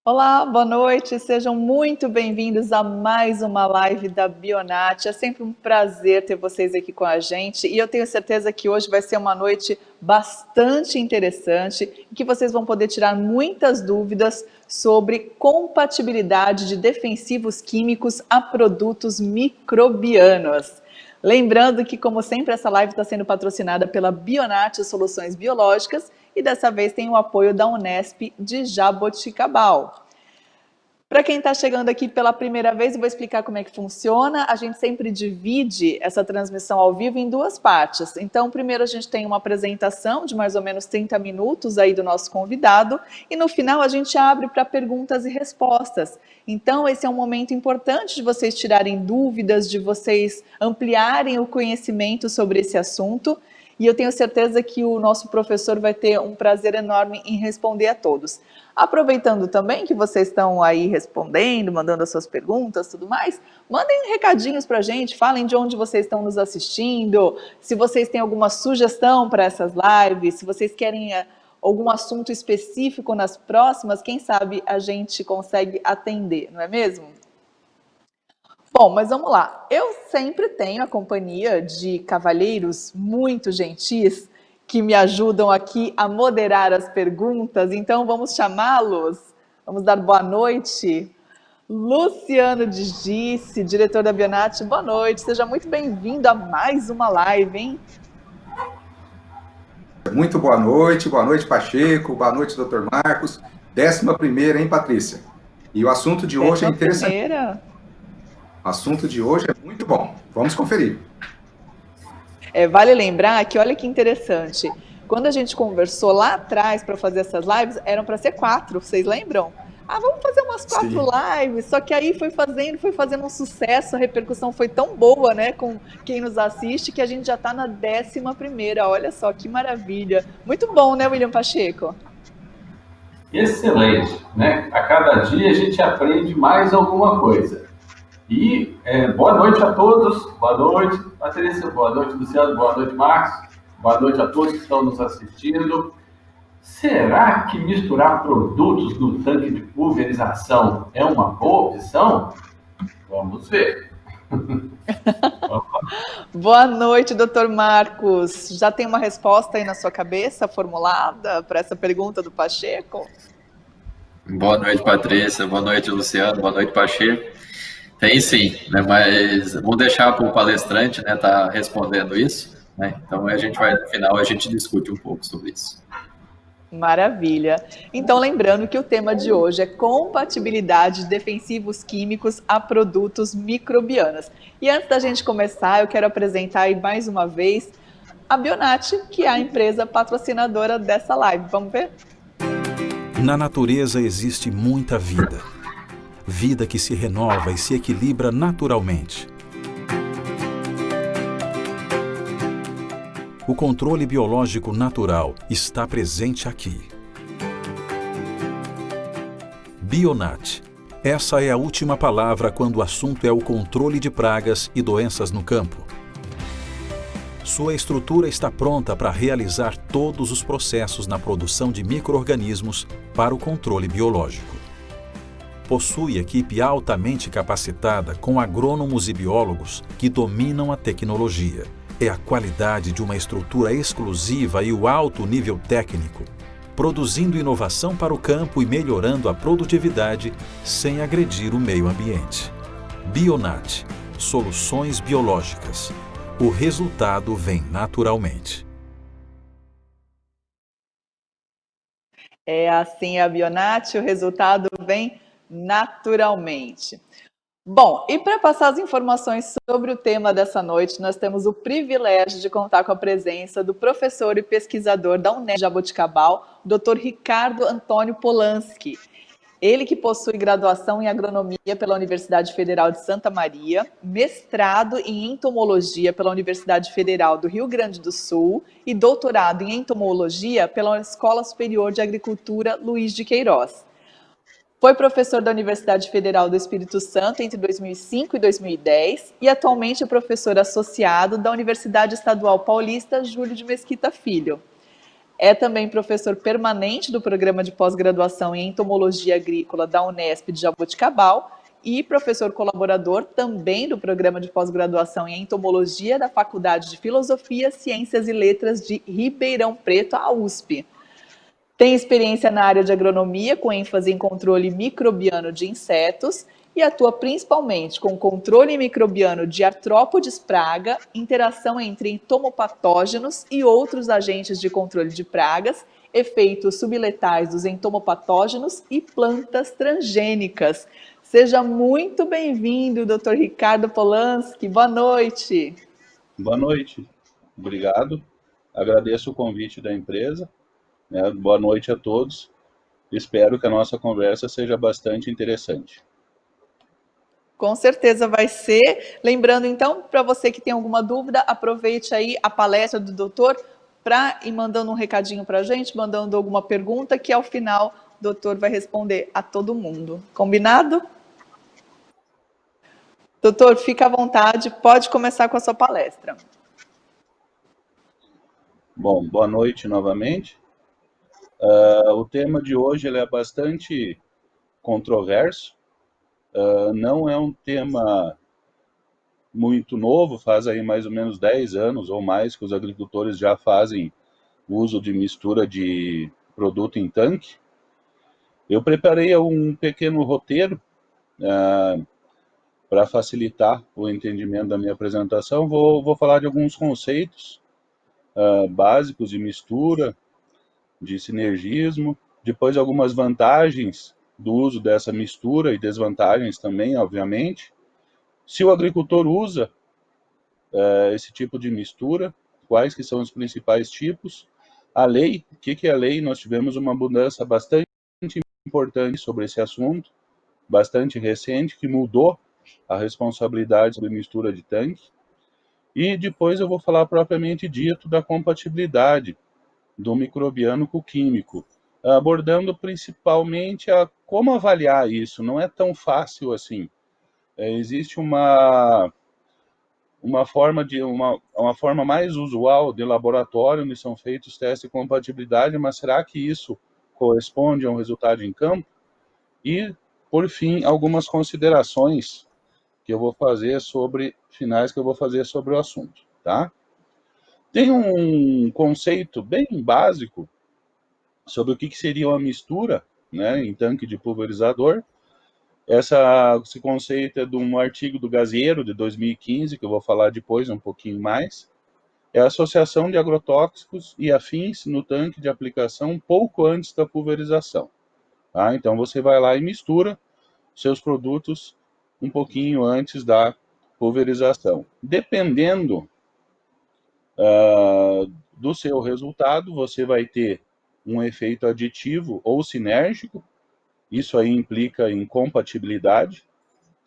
Olá, boa noite, sejam muito bem-vindos a mais uma live da Bionat. É sempre um prazer ter vocês aqui com a gente e eu tenho certeza que hoje vai ser uma noite bastante interessante e que vocês vão poder tirar muitas dúvidas sobre compatibilidade de defensivos químicos a produtos microbianos. Lembrando que, como sempre, essa live está sendo patrocinada pela Bionat Soluções Biológicas e dessa vez tem o apoio da Unesp de Jaboticabal. Para quem está chegando aqui pela primeira vez, eu vou explicar como é que funciona. A gente sempre divide essa transmissão ao vivo em duas partes. Então, primeiro a gente tem uma apresentação de mais ou menos 30 minutos aí do nosso convidado e no final a gente abre para perguntas e respostas. Então, esse é um momento importante de vocês tirarem dúvidas, de vocês ampliarem o conhecimento sobre esse assunto. E eu tenho certeza que o nosso professor vai ter um prazer enorme em responder a todos. Aproveitando também que vocês estão aí respondendo, mandando as suas perguntas, tudo mais, mandem recadinhos para a gente, falem de onde vocês estão nos assistindo, se vocês têm alguma sugestão para essas lives, se vocês querem algum assunto específico nas próximas, quem sabe a gente consegue atender, não é mesmo? Bom, mas vamos lá. Eu sempre tenho a companhia de cavalheiros muito gentis que me ajudam aqui a moderar as perguntas, então vamos chamá-los. Vamos dar boa noite. Luciano de Gice, diretor da Bionat, boa noite. Seja muito bem-vindo a mais uma live, hein? Muito boa noite, Pacheco, boa noite, doutor Marcos. 11ª, hein, Patrícia? E o assunto de hoje é interessante. Primeira. O assunto de hoje é muito bom. Vamos conferir. Vale lembrar que, olha que interessante, quando a gente conversou lá atrás para fazer essas lives, eram para ser 4, vocês lembram? Ah, vamos fazer umas 4 Sim. lives, só que aí foi fazendo um sucesso, a repercussão foi tão boa, né, com quem nos assiste, que a gente já está na 11ª, olha só que maravilha. Muito bom, né, William Pacheco? Excelente, né? A cada dia a gente aprende mais alguma coisa. E boa noite a todos, boa noite, Patrícia, boa noite, Luciano, boa noite, Marcos, boa noite a todos que estão nos assistindo. Será que misturar produtos no tanque de pulverização é uma boa opção? Vamos ver. Boa noite, doutor Marcos. Já tem uma resposta aí na sua cabeça formulada para essa pergunta do Pacheco? Boa noite, Patrícia. Boa noite, Luciano. Boa noite, Pacheco. Tem sim, né? Mas vamos deixar para o palestrante, né, tá respondendo isso, né? Então a gente vai, no final, a gente discute um pouco sobre isso. Maravilha. Então, lembrando que o tema de hoje é compatibilidade de defensivos químicos a produtos microbianos. E antes da gente começar, eu quero apresentar aí mais uma vez a Bionat, que é a empresa patrocinadora dessa live. Vamos ver? Na natureza existe muita vida. Vida que se renova e se equilibra naturalmente. O controle biológico natural está presente aqui. Bionat. Essa é a última palavra quando o assunto é o controle de pragas e doenças no campo. Sua estrutura está pronta para realizar todos os processos na produção de micro-organismos para o controle biológico. Possui equipe altamente capacitada com agrônomos e biólogos que dominam a tecnologia. É a qualidade de uma estrutura exclusiva e o alto nível técnico, produzindo inovação para o campo e melhorando a produtividade sem agredir o meio ambiente. Bionat. Soluções biológicas. O resultado vem naturalmente. É assim a Bionat, o resultado vem naturalmente. Bom, e para passar as informações sobre o tema dessa noite, nós temos o privilégio de contar com a presença do professor e pesquisador da Unesp Jaboticabal, Dr. Ricardo Antônio Polanski. Ele que possui graduação em agronomia pela Universidade Federal de Santa Maria, mestrado em entomologia pela Universidade Federal do Rio Grande do Sul e doutorado em entomologia pela Escola Superior de Agricultura Luiz de Queiroz. Foi professor da Universidade Federal do Espírito Santo entre 2005 e 2010 e atualmente é professor associado da Universidade Estadual Paulista Júlio de Mesquita Filho. É também professor permanente do programa de pós-graduação em entomologia agrícola da Unesp de Jaboticabal e professor colaborador também do programa de pós-graduação em entomologia da Faculdade de Filosofia, Ciências e Letras de Ribeirão Preto, a USP. Tem experiência na área de agronomia, com ênfase em controle microbiano de insetos, e atua principalmente com controle microbiano de artrópodes praga, interação entre entomopatógenos e outros agentes de controle de pragas, efeitos subletais dos entomopatógenos e plantas transgênicas. Seja muito bem-vindo, Dr. Ricardo Polanski. Boa noite. Boa noite. Obrigado. Agradeço o convite da empresa. Boa noite a todos. Espero que a nossa conversa seja bastante interessante. Com certeza vai ser. Lembrando, então, para você que tem alguma dúvida, aproveite aí a palestra do doutor para ir mandando um recadinho para a gente, mandando alguma pergunta, que ao final o doutor vai responder a todo mundo. Combinado? Doutor, fica à vontade, pode começar com a sua palestra. Bom, boa noite novamente. O tema de hoje ele é bastante controverso. Não é um tema muito novo, faz aí mais ou menos 10 anos ou mais que os agricultores já fazem uso de mistura de produto em tanque. Eu preparei um pequeno roteiro para facilitar o entendimento da minha apresentação. Vou falar de alguns conceitos básicos de mistura, de sinergismo, depois algumas vantagens do uso dessa mistura e desvantagens também, obviamente. Se o agricultor usa esse tipo de mistura, quais que são os principais tipos? A lei, o que é a lei? Nós tivemos uma mudança bastante importante sobre esse assunto, bastante recente, que mudou a responsabilidade sobre mistura de tanque. E depois eu vou falar propriamente dito da compatibilidade do microbiano com o químico, abordando principalmente como avaliar isso. Não é tão fácil assim. Existe uma forma mais usual de laboratório, onde são feitos testes de compatibilidade, mas será que isso corresponde a um resultado em campo? E, por fim, algumas considerações que eu vou fazer sobre o assunto, tá? Tem um conceito bem básico sobre o que seria uma mistura, né, em tanque de pulverizador. Esse conceito é de um artigo do Gazieiro, de 2015, que eu vou falar depois um pouquinho mais. É a associação de agrotóxicos e afins no tanque de aplicação pouco antes da pulverização. Tá? Então, você vai lá e mistura seus produtos um pouquinho antes da pulverização. Dependendo do seu resultado, você vai ter um efeito aditivo ou sinérgico, isso aí implica em compatibilidade,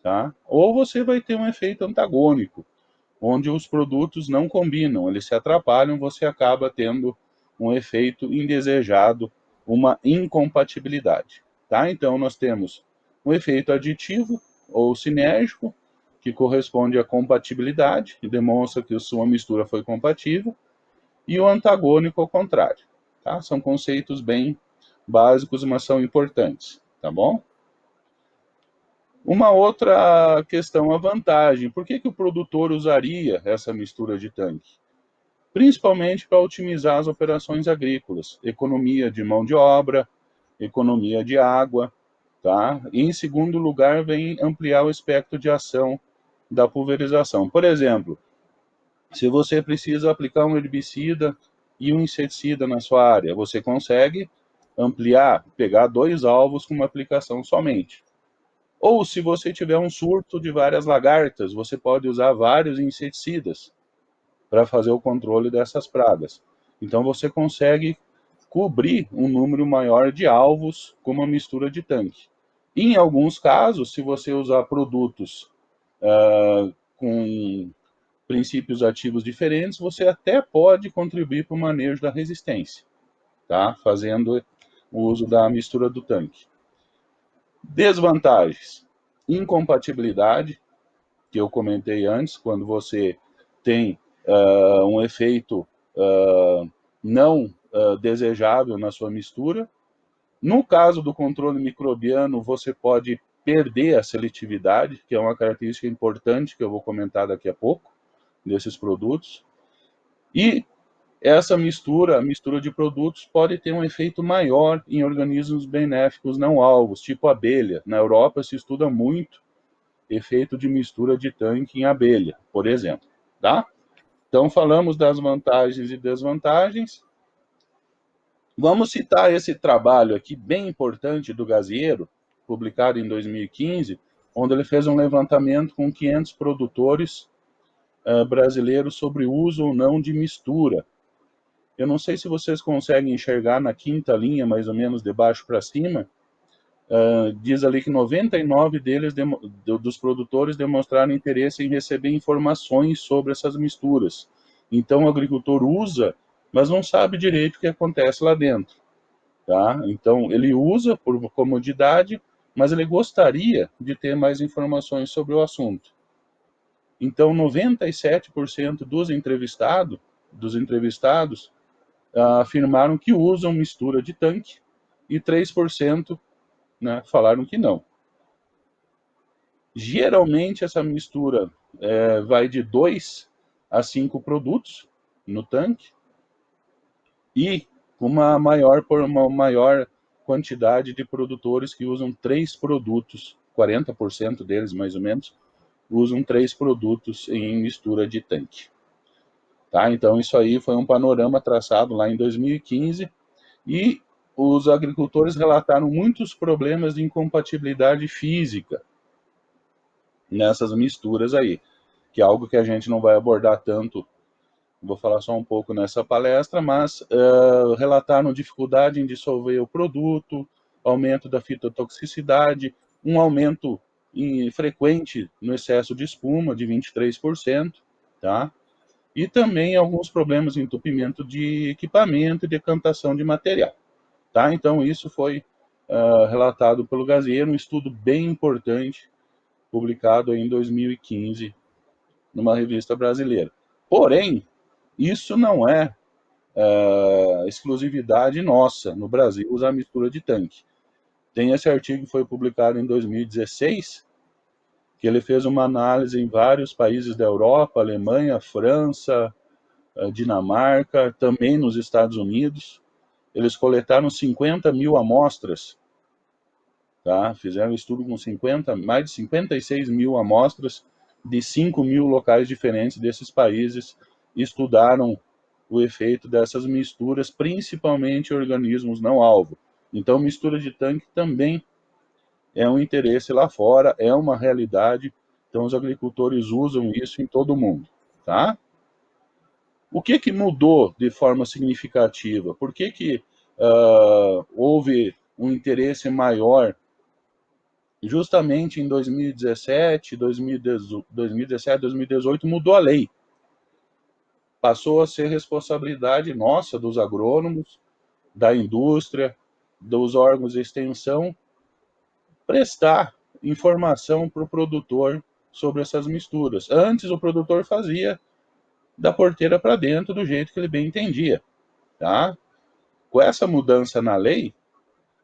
tá? Ou você vai ter um efeito antagônico, onde os produtos não combinam, eles se atrapalham, você acaba tendo um efeito indesejado, uma incompatibilidade, tá? Então, nós temos um efeito aditivo ou sinérgico, que corresponde à compatibilidade, que demonstra que a sua mistura foi compatível, e o antagônico ao contrário, tá? São conceitos bem básicos, mas são importantes, tá bom? Uma outra questão, a vantagem. Por que o produtor usaria essa mistura de tanque? Principalmente para otimizar as operações agrícolas, economia de mão de obra, economia de água, tá? E, em segundo lugar, vem ampliar o espectro de ação da pulverização. Por exemplo, se você precisa aplicar um herbicida e um inseticida na sua área, você consegue ampliar, pegar 2 alvos com uma aplicação somente. Ou se você tiver um surto de várias lagartas, você pode usar vários inseticidas para fazer o controle dessas pragas. Então você consegue cobrir um número maior de alvos com uma mistura de tanque. Em alguns casos, se você usar produtos com princípios ativos diferentes, você até pode contribuir para o manejo da resistência, tá? Fazendo o uso da mistura do tanque. Desvantagens: incompatibilidade, que eu comentei antes, quando você tem um efeito não desejável na sua mistura. No caso do controle microbiano, você pode perder a seletividade, que é uma característica importante que eu vou comentar daqui a pouco, desses produtos. E essa mistura, a mistura de produtos, pode ter um efeito maior em organismos benéficos não alvos, tipo abelha. Na Europa se estuda muito efeito de mistura de tanque em abelha, por exemplo, tá? Então falamos das vantagens e desvantagens. Vamos citar esse trabalho aqui bem importante do Gaziero, publicado em 2015, onde ele fez um levantamento com 500 produtores brasileiros sobre o uso ou não de mistura. Eu não sei se vocês conseguem enxergar na quinta linha, mais ou menos de baixo para cima, diz ali que 99 deles, dos produtores, demonstraram interesse em receber informações sobre essas misturas. Então o agricultor usa, mas não sabe direito o que acontece lá dentro. Tá? Então ele usa por comodidade, mas ele gostaria de ter mais informações sobre o assunto. Então 97% dos entrevistados afirmaram que usam mistura de tanque e 3%, né, falaram que não. Geralmente essa mistura vai de 2 a 5 produtos no tanque e uma maior quantidade de produtores que usam 3 produtos, 40% deles mais ou menos, usam 3 produtos em mistura de tanque. Tá? Então isso aí foi um panorama traçado lá em 2015 e os agricultores relataram muitos problemas de incompatibilidade física nessas misturas aí, que é algo que a gente não vai abordar tanto, vou falar só um pouco nessa palestra, mas relataram dificuldade em dissolver o produto, aumento da fitotoxicidade, um aumento frequente no excesso de espuma, de 23%, tá? E também alguns problemas de entupimento de equipamento e decantação de material. Tá? Então, isso foi relatado pelo Gaziero, um estudo bem importante, publicado em 2015, numa revista brasileira. Porém, isso não é exclusividade nossa no Brasil, usar mistura de tanque. Tem esse artigo que foi publicado em 2016, que ele fez uma análise em vários países da Europa, Alemanha, França, Dinamarca, também nos Estados Unidos. Eles coletaram 50 mil amostras, tá? Fizeram um estudo com mais de 56 mil amostras de 5 mil locais diferentes desses países, estudaram o efeito dessas misturas, principalmente organismos não alvo. Então, mistura de tanque também é um interesse lá fora, é uma realidade, então os agricultores usam isso em todo o mundo, tá? O que mudou de forma significativa? Por que houve um interesse maior justamente em 2017, 2018 mudou a lei. Passou a ser responsabilidade nossa, dos agrônomos, da indústria, dos órgãos de extensão, prestar informação para o produtor sobre essas misturas. Antes o produtor fazia da porteira para dentro do jeito que ele bem entendia. Tá? Com essa mudança na lei,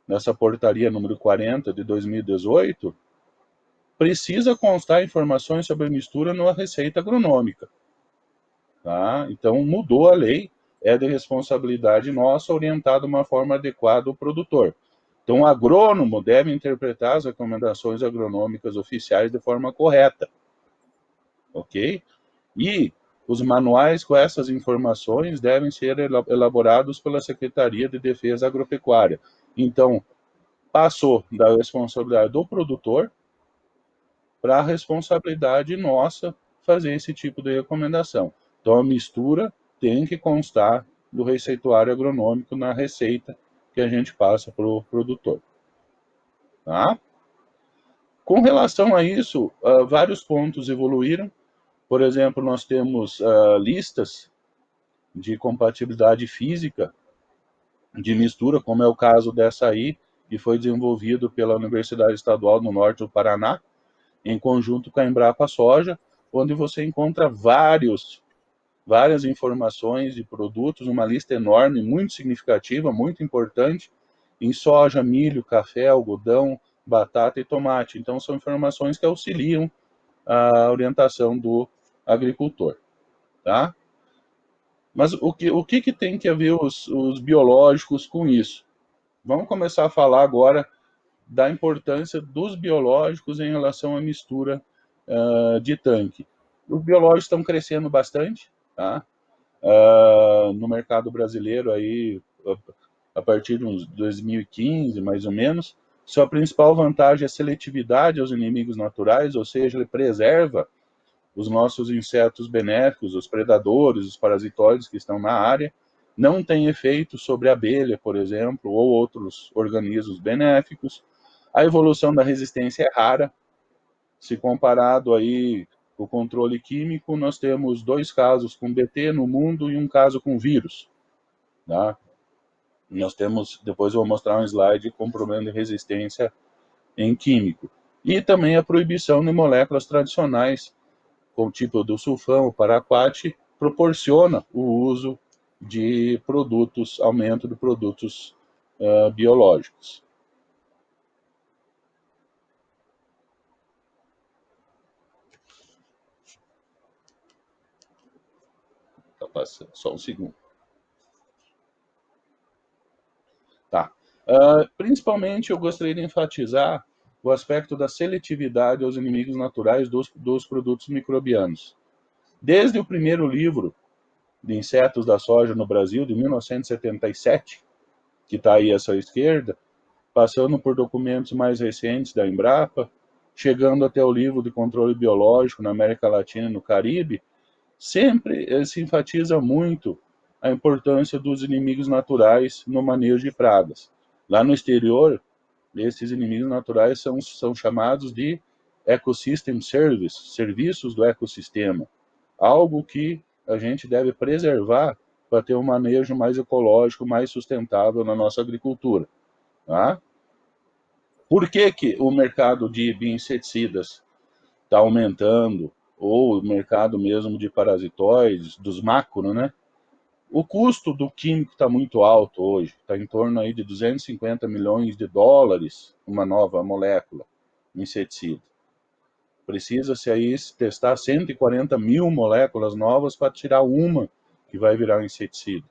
nessa portaria número 40 de 2018, precisa constar informações sobre a mistura na receita agronômica. Tá? Então, mudou a lei, é de responsabilidade nossa orientar de uma forma adequada o produtor. Então, o agrônomo deve interpretar as recomendações agronômicas oficiais de forma correta. Ok? E os manuais com essas informações devem ser elaborados pela Secretaria de Defesa Agropecuária. Então, passou da responsabilidade do produtor para a responsabilidade nossa fazer esse tipo de recomendação. Então, a mistura tem que constar do receituário agronômico na receita que a gente passa para o produtor. Tá? Com relação a isso, vários pontos evoluíram. Por exemplo, nós temos listas de compatibilidade física de mistura, como é o caso dessa aí, que foi desenvolvido pela Universidade Estadual do Norte do Paraná, em conjunto com a Embrapa Soja, onde você encontra vários várias informações de produtos, uma lista enorme, muito significativa, muito importante, em soja, milho, café, algodão, batata e tomate. Então, são informações que auxiliam a orientação do agricultor, tá? Mas o que tem que ver os biológicos com isso? Vamos começar a falar agora da importância dos biológicos em relação à mistura de tanque. Os biológicos estão crescendo bastante, tá? No mercado brasileiro aí a partir de uns 2015, mais ou menos. Sua principal vantagem é a seletividade aos inimigos naturais, ou seja, ele preserva os nossos insetos benéficos, os predadores, os parasitoides que estão na área. Não tem efeito sobre a abelha, por exemplo, ou outros organismos benéficos. A evolução da resistência é rara. Se comparado aí com o controle químico, nós temos 2 casos com BT no mundo e um caso com vírus, tá? Nós temos, depois eu vou mostrar um slide comprovando resistência em químico. E também a proibição de moléculas tradicionais, como o tipo do sulfão, o paraquat, proporciona o uso de produtos, aumento de produtos biológicos. Tá passando, só um segundo. Tá. Principalmente eu gostaria de enfatizar o aspecto da seletividade aos inimigos naturais dos produtos microbianos. Desde o primeiro livro de insetos da soja no Brasil, de 1977, que está aí à sua esquerda, passando por documentos mais recentes da Embrapa, chegando até o livro de controle biológico na América Latina e no Caribe, sempre se enfatiza muito a importância dos inimigos naturais no manejo de pragas. Lá no exterior, esses inimigos naturais são chamados de Ecosystem Service, serviços do ecossistema, algo que a gente deve preservar para ter um manejo mais ecológico, mais sustentável na nossa agricultura. Tá? Por que o mercado de bioinseticidas está aumentando, ou o mercado mesmo de parasitoides, dos macro, né? O custo do químico está muito alto hoje, está em torno aí de 250 milhões de dólares uma nova molécula, inseticida. Precisa-se aí testar 140 mil moléculas novas para tirar uma que vai virar um inseticida.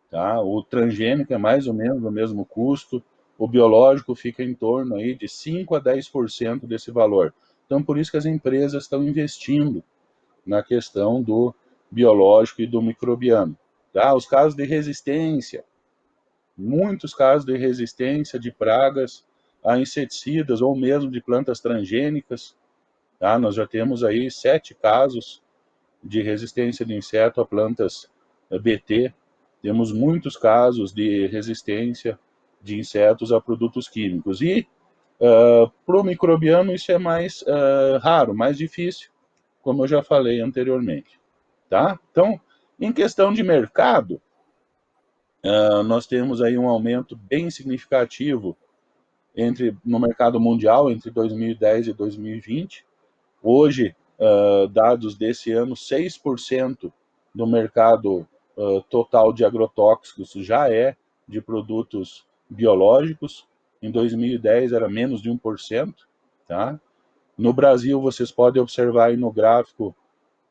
Tá? O transgênico é mais ou menos o mesmo custo, o biológico fica em torno aí de 5 a 10% desse valor. Então, por isso que as empresas estão investindo na questão do biológico e do microbiano. Tá? Os casos de resistência, muitos casos de resistência de pragas a inseticidas ou mesmo de plantas transgênicas. Tá? Nós já temos aí 7 casos de resistência de inseto a plantas BT. Temos muitos casos de resistência de insetos a produtos químicos. E para o microbiano isso é mais raro, mais difícil, como eu já falei anteriormente. Tá? Então, em questão de mercado, nós temos aí um aumento bem significativo no mercado mundial entre 2010 e 2020. Hoje, dados desse ano, 6% do mercado total de agrotóxicos já é de produtos biológicos. Em 2010 era menos de 1%. Tá? No Brasil, vocês podem observar aí no gráfico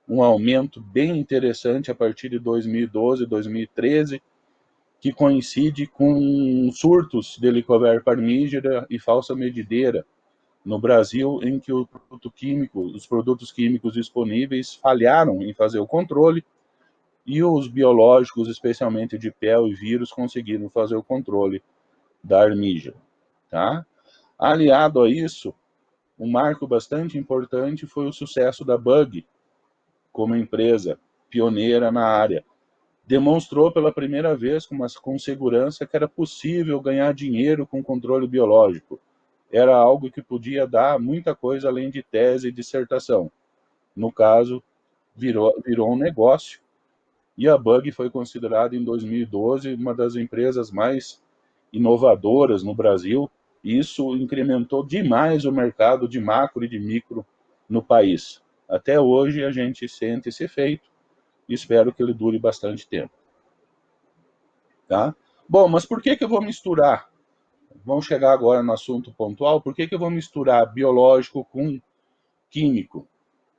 um aumento bem interessante a partir de 2012, 2013, que coincide com surtos de Helicobacter parmígera e falsa medideira no Brasil, em que os produtos químicos disponíveis falharam em fazer o controle e os biológicos, especialmente de PEL e vírus, conseguiram fazer o controle da armígera. Tá? Aliado a isso, um marco bastante importante foi o sucesso da Bug, como empresa pioneira na área. Demonstrou pela primeira vez com segurança que era possível ganhar dinheiro com controle biológico. Era algo que podia dar muita coisa além de tese e dissertação. No caso, virou um negócio. E a Bug foi considerada em 2012 uma das empresas mais inovadoras no Brasil. E isso incrementou demais o mercado de macro e de micro no país. Até hoje a gente sente esse efeito. e espero que ele dure bastante tempo. Tá? Bom, mas por que eu vou misturar? Vamos chegar agora no assunto pontual. Por que eu vou misturar biológico com químico?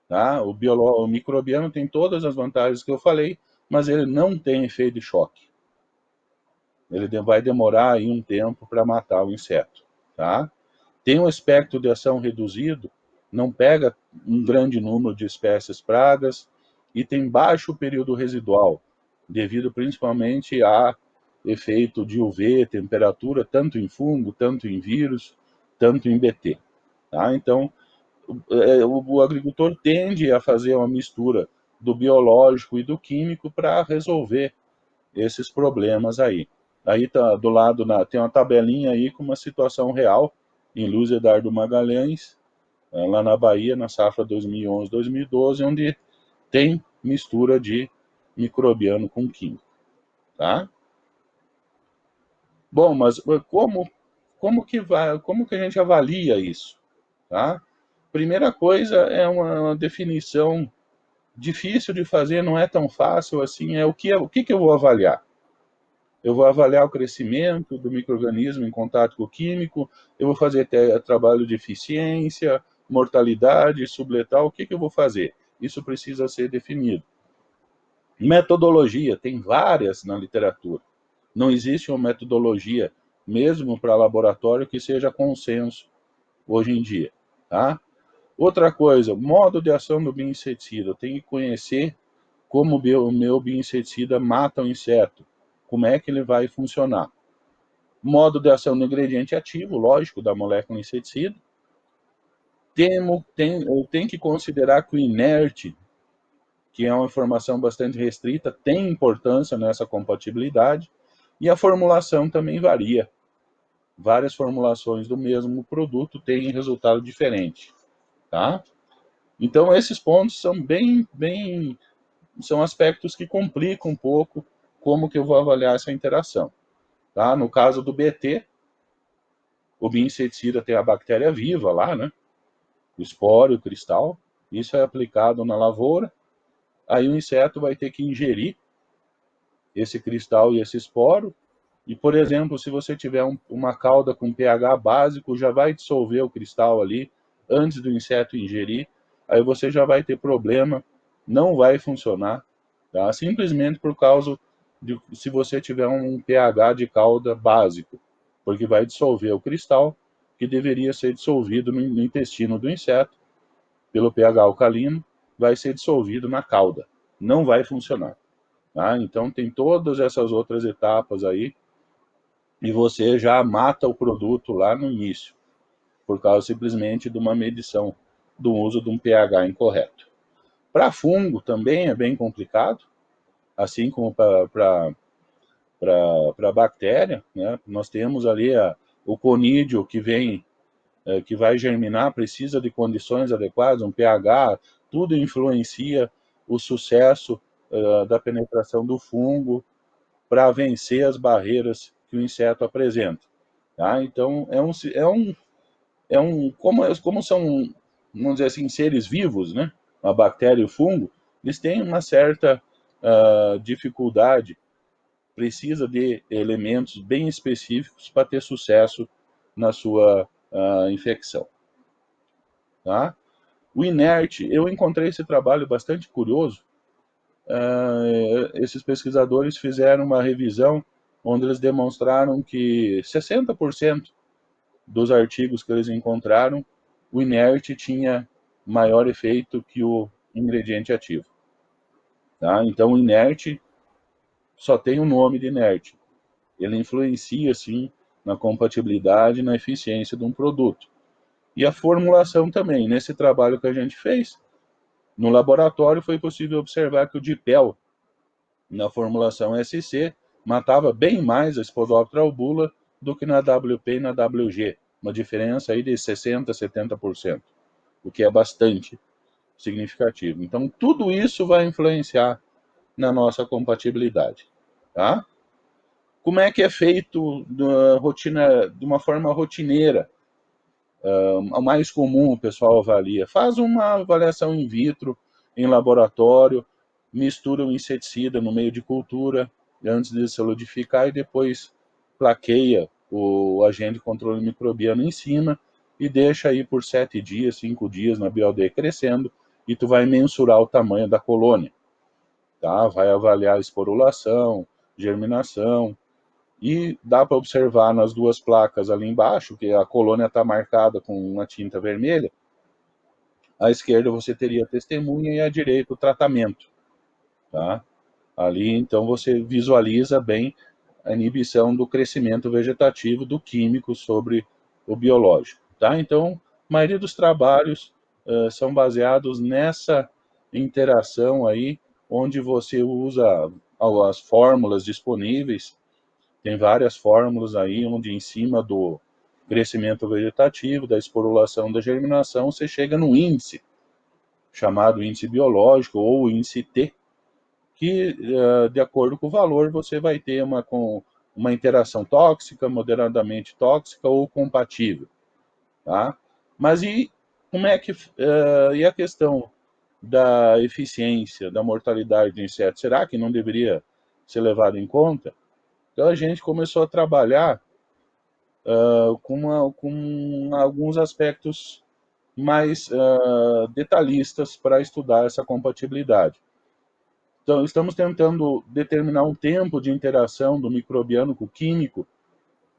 Tá? O microbiano tem todas as vantagens que eu falei, mas ele não tem efeito de choque. Ele vai demorar aí um tempo para matar o inseto. Tá? Tem um espectro de ação reduzido, não pega um grande número de espécies pragas e tem baixo período residual, devido principalmente a efeito de UV, temperatura, tanto em fungo, tanto em vírus, tanto em BT. Tá? Então, o agricultor tende a fazer uma mistura do biológico e do químico para resolver esses problemas aí. Aí tá do lado, tem uma tabelinha aí com uma situação real em Luz Eduardo Magalhães, lá na Bahia, na safra 2011-2012, onde tem mistura de microbiano com químico. Tá? Bom, mas como que a gente avalia isso? Tá? Primeira coisa é uma definição difícil de fazer, não é tão fácil assim, o que eu vou avaliar? Eu vou avaliar o crescimento do micro-organismo em contato com o químico, eu vou fazer trabalho de eficiência, mortalidade, subletal, o que eu vou fazer? Isso precisa ser definido. Metodologia, tem várias na literatura. Não existe uma metodologia, mesmo para laboratório, que seja consenso hoje em dia. Tá? Outra coisa, modo de ação do bioinseticida. Eu tenho que conhecer como o meu bioinseticida mata o inseto. Como é que ele vai funcionar. Modo de ação do ingrediente ativo, lógico, da molécula inseticida. Eu tenho que considerar que o inerte, que é uma informação bastante restrita, tem importância nessa compatibilidade. E a formulação também varia. Várias formulações do mesmo produto têm resultado diferente. Tá? Então, esses pontos são são aspectos que complicam um pouco como que eu vou avaliar essa interação. Tá? No caso do BT, o bioinseticida tem a bactéria viva lá, né? O esporo, o cristal, isso é aplicado na lavoura, aí o inseto vai ter que ingerir esse cristal e esse esporo, e, por exemplo, se você tiver uma cauda com pH básico, já vai dissolver o cristal ali antes do inseto ingerir, aí você já vai ter problema, não vai funcionar, tá? Simplesmente por causa de se você tiver um pH de cauda básico, porque vai dissolver o cristal, que deveria ser dissolvido no intestino do inseto, pelo pH alcalino, vai ser dissolvido na cauda, não vai funcionar. Tá? Então tem todas essas outras etapas aí, e você já mata o produto lá no início, por causa simplesmente de uma medição do uso de um pH incorreto. Para fungo também é bem complicado, assim como para bactéria, né? Nós temos ali o conídeo que vai germinar, precisa de condições adequadas, um pH, tudo influencia o sucesso da penetração do fungo para vencer as barreiras que o inseto apresenta. Tá? Então, como são, vamos dizer assim, seres vivos, né? A bactéria e o fungo, eles têm uma certa dificuldade, precisa de elementos bem específicos para ter sucesso na sua infecção. Tá? O inerte, eu encontrei esse trabalho bastante curioso. Esses pesquisadores fizeram uma revisão onde eles demonstraram que 60% dos artigos que eles encontraram, o inerte tinha maior efeito que o ingrediente ativo. Tá? Então, o inerte só tem o nome de inerte. Ele influencia, sim, na compatibilidade e na eficiência de um produto. E a formulação também. Nesse trabalho que a gente fez, no laboratório foi possível observar que o dipel, na formulação SC, matava bem mais a Spodoptera albula do que na WP e na WG. Uma diferença aí de 60% a 70%, o que é bastante significativo. Então, tudo isso vai influenciar na nossa compatibilidade. Tá? Como é que é feito de uma forma rotineira? O mais comum o pessoal avalia. Faz uma avaliação in vitro, em laboratório, mistura o inseticida no meio de cultura antes de solidificar e depois plaqueia o agente de controle microbiano em cima e deixa aí por 7 dias, 5 dias na BOD crescendo, e tu vai mensurar o tamanho da colônia, tá? Vai avaliar a esporulação, germinação, e dá para observar nas duas placas ali embaixo que a colônia está marcada com uma tinta vermelha. À esquerda você teria a testemunha e à direita o tratamento, tá? Ali então você visualiza bem a inibição do crescimento vegetativo do químico sobre o biológico, tá? Então, a maioria dos trabalhos são baseados nessa interação aí, onde você usa as fórmulas disponíveis. Tem várias fórmulas aí, onde em cima do crescimento vegetativo, da esporulação, da germinação, você chega no índice, chamado índice biológico ou índice T, que, de acordo com o valor, você vai ter uma interação tóxica, moderadamente tóxica ou compatível, tá? Mas como é que, e a questão da eficiência, da mortalidade do inseto, será que não deveria ser levado em conta? Então a gente começou a trabalhar com alguns aspectos mais detalhistas para estudar essa compatibilidade. Então, estamos tentando determinar um tempo de interação do microbiano com o químico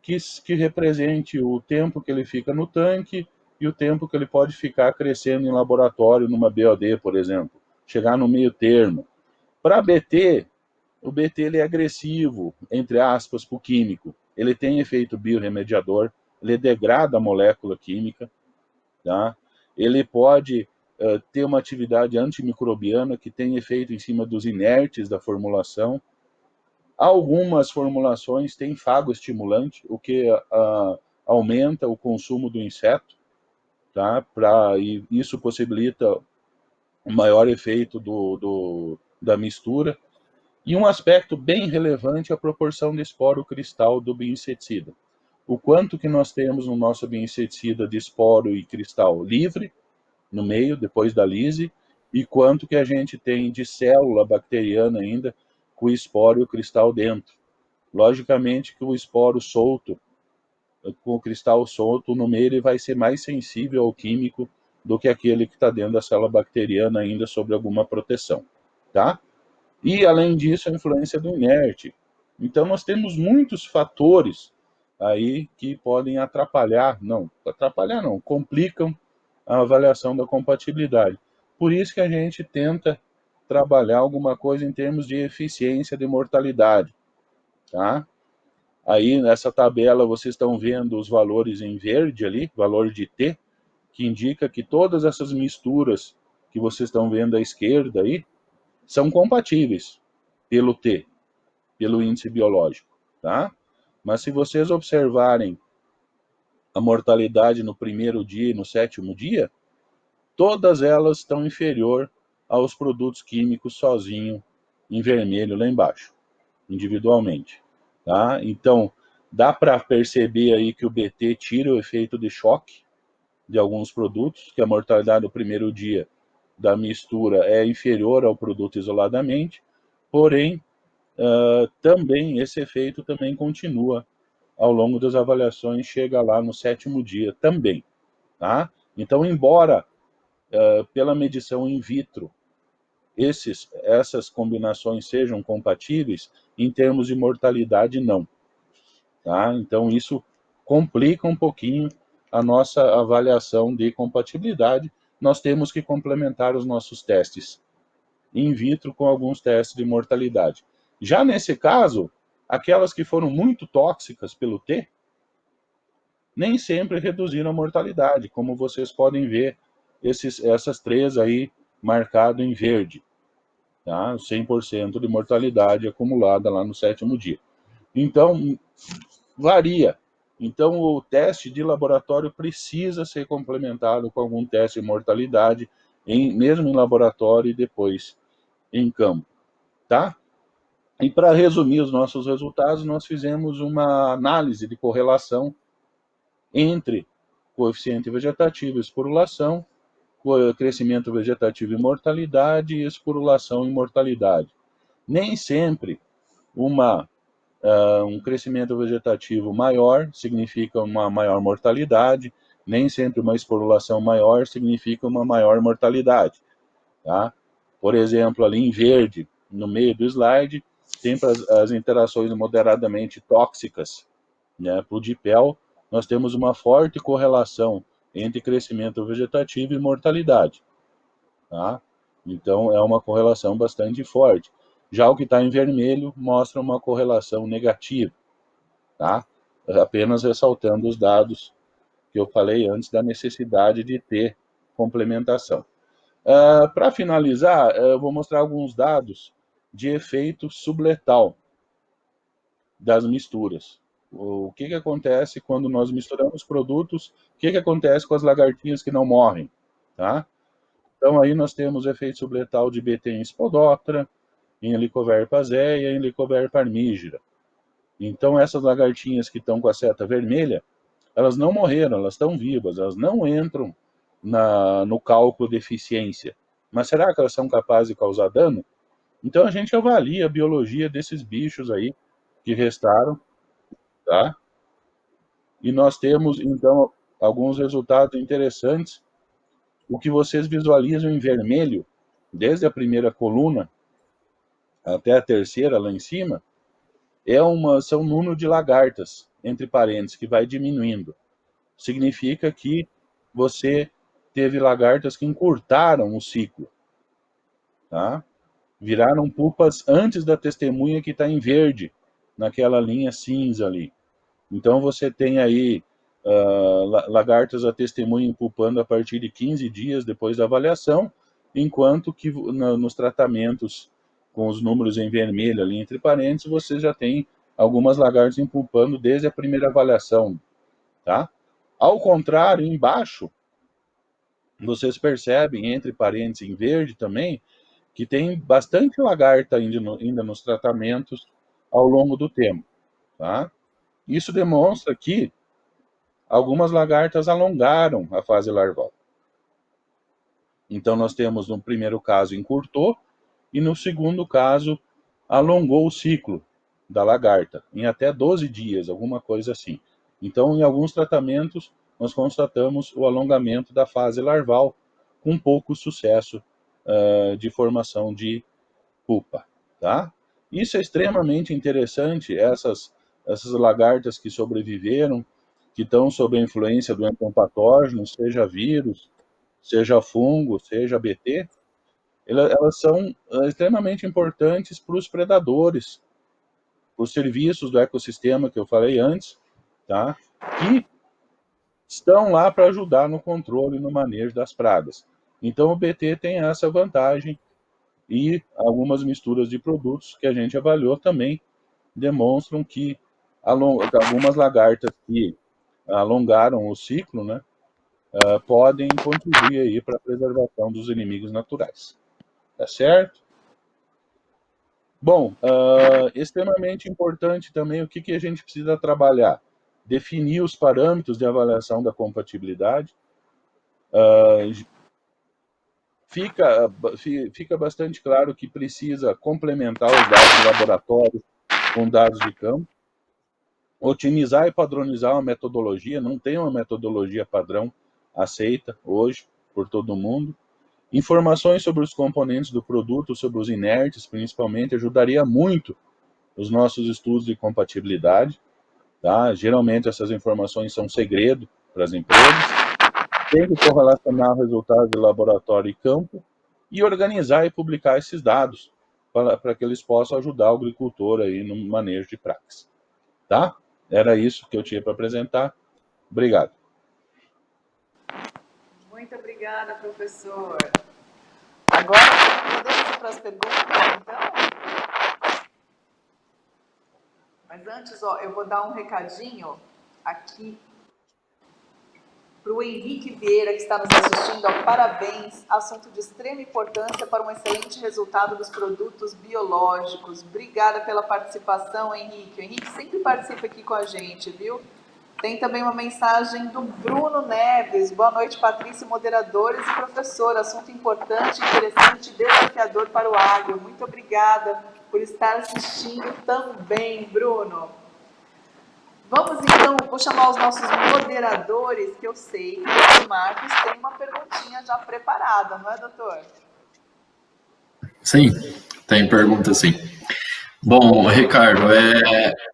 que represente o tempo que ele fica no tanque e o tempo que ele pode ficar crescendo em laboratório, numa BOD, por exemplo. Chegar no meio termo. Para BT, o BT ele é agressivo, entre aspas, para o químico. Ele tem efeito biorremediador, ele degrada a molécula química, tá? Ele pode ter uma atividade antimicrobiana que tem efeito em cima dos inertes da formulação. Algumas formulações têm fagoestimulante, o que aumenta o consumo do inseto, tá? E isso possibilita o maior efeito da mistura. E um aspecto bem relevante é a proporção de esporo cristal do bioinseticida. O quanto que nós temos no nosso bioinseticida de esporo e cristal livre, no meio, depois da lise, e quanto que a gente tem de célula bacteriana ainda, com o esporo e o cristal dentro. Logicamente que o esporo solto, com o cristal solto no meio, ele vai ser mais sensível ao químico do que aquele que está dentro da célula bacteriana ainda sobre alguma proteção, tá? E, além disso, a influência do inerte. Então, nós temos muitos fatores aí que podem complicam a avaliação da compatibilidade. Por isso que a gente tenta trabalhar alguma coisa em termos de eficiência de mortalidade, tá? Aí, nessa tabela, vocês estão vendo os valores em verde ali, valor de T, que indica que todas essas misturas que vocês estão vendo à esquerda aí, são compatíveis pelo T, pelo índice biológico, tá? Mas se vocês observarem a mortalidade no primeiro dia e no 7º dia, todas elas estão inferior aos produtos químicos sozinho, em vermelho lá embaixo, individualmente, tá? Então, dá para perceber aí que o BT tira o efeito de choque de alguns produtos, que a mortalidade no primeiro dia da mistura é inferior ao produto isoladamente, porém, também esse efeito também continua ao longo das avaliações, chega lá no 7º dia também, tá? Então, embora pela medição in vitro essas combinações sejam compatíveis, em termos de mortalidade não, tá? Então isso complica um pouquinho a nossa avaliação de compatibilidade. Nós temos que complementar os nossos testes in vitro com alguns testes de mortalidade. Já nesse caso, aquelas que foram muito tóxicas pelo T, nem sempre reduziram a mortalidade, como vocês podem ver, essas 3 aí marcado em verde, tá? 100% de mortalidade acumulada lá no 7º dia. Então, varia. Então, o teste de laboratório precisa ser complementado com algum teste de mortalidade, mesmo em laboratório e depois em campo, tá? E para resumir os nossos resultados, nós fizemos uma análise de correlação entre coeficiente vegetativo e esporulação crescimento vegetativo e mortalidade e esporulação e mortalidade. Nem sempre um crescimento vegetativo maior significa uma maior mortalidade, nem sempre uma esporulação maior significa uma maior mortalidade. Tá? Por exemplo, ali em verde, no meio do slide, tem as interações moderadamente tóxicas, né? Para o dipel, nós temos uma forte correlação entre crescimento vegetativo e mortalidade. Tá? Então, é uma correlação bastante forte. Já o que está em vermelho mostra uma correlação negativa. Tá? Apenas ressaltando os dados que eu falei antes da necessidade de ter complementação. Para finalizar, eu vou mostrar alguns dados de efeito subletal das misturas. O que acontece quando nós misturamos produtos? O que acontece com as lagartinhas que não morrem? Tá? Então, aí nós temos efeito subletal de BT em Spodoptera, em Helicoverpa azéia e em Helicoverpa armígera. Então, essas lagartinhas que estão com a seta vermelha, elas não morreram, elas estão vivas, elas não entram no cálculo de eficiência. Mas será que elas são capazes de causar dano? Então, a gente avalia a biologia desses bichos aí que restaram, tá? E nós temos, então, alguns resultados interessantes. O que vocês visualizam em vermelho, desde a primeira coluna até a terceira lá em cima, são um número de lagartas, entre parênteses, que vai diminuindo. Significa que você teve lagartas que encurtaram o ciclo, tá? Viraram pupas antes da testemunha que está em verde, naquela linha cinza ali. Então você tem aí lagartas a testemunha pupando a partir de 15 dias depois da avaliação, enquanto que nos tratamentos com os números em vermelho ali entre parênteses, você já tem algumas lagartas impulpando desde a primeira avaliação, tá? Ao contrário, embaixo, vocês percebem, entre parênteses em verde também, que tem bastante lagarta ainda nos tratamentos ao longo do tempo, tá? Isso demonstra que algumas lagartas alongaram a fase larval. Então, nós temos no primeiro caso encurtou, e no segundo caso alongou o ciclo da lagarta, em até 12 dias, alguma coisa assim. Então, em alguns tratamentos, nós constatamos o alongamento da fase larval, com pouco sucesso de formação de pupa. Tá? Isso é extremamente interessante, essas lagartas que sobreviveram, que estão sob a influência do entomopatógeno, seja vírus, seja fungo, seja BT, elas são extremamente importantes para os predadores, para os serviços do ecossistema que eu falei antes, tá? Que estão lá para ajudar no controle e no manejo das pragas. Então o BT tem essa vantagem e algumas misturas de produtos que a gente avaliou também demonstram que algumas lagartas que alongaram o ciclo, né, podem contribuir aí para a preservação dos inimigos naturais. Tá certo? Bom, extremamente importante também o que a gente precisa trabalhar. Definir os parâmetros de avaliação da compatibilidade. Fica bastante claro que precisa complementar os dados de laboratório com dados de campo. Otimizar e padronizar uma metodologia. Não tem uma metodologia padrão aceita hoje por todo mundo. Informações sobre os componentes do produto, sobre os inertes, principalmente, ajudaria muito os nossos estudos de compatibilidade. Tá? Geralmente, essas informações são segredo para as empresas. Tem que correlacionar resultados de laboratório e campo e organizar e publicar esses dados para que eles possam ajudar o agricultor aí no manejo de pragas. Tá? Era isso que eu tinha para apresentar. Obrigado. Muito obrigada, professor. Agora, podemos ir para as perguntas, então? Mas antes, eu vou dar um recadinho aqui para o Henrique Vieira, que está nos assistindo. Parabéns, assunto de extrema importância para um excelente resultado dos produtos biológicos. Obrigada pela participação, Henrique. O Henrique sempre participa aqui com a gente, viu? Tem também uma mensagem do Bruno Neves. Boa noite, Patrícia, moderadores e professor. Assunto importante, interessante e desafiador para o agro. Muito obrigada por estar assistindo também, Bruno. Vamos então, vou chamar os nossos moderadores, que eu sei que o doutor Marcos tem uma perguntinha já preparada, não é, doutor? Sim, tem pergunta sim. Bom, Ricardo,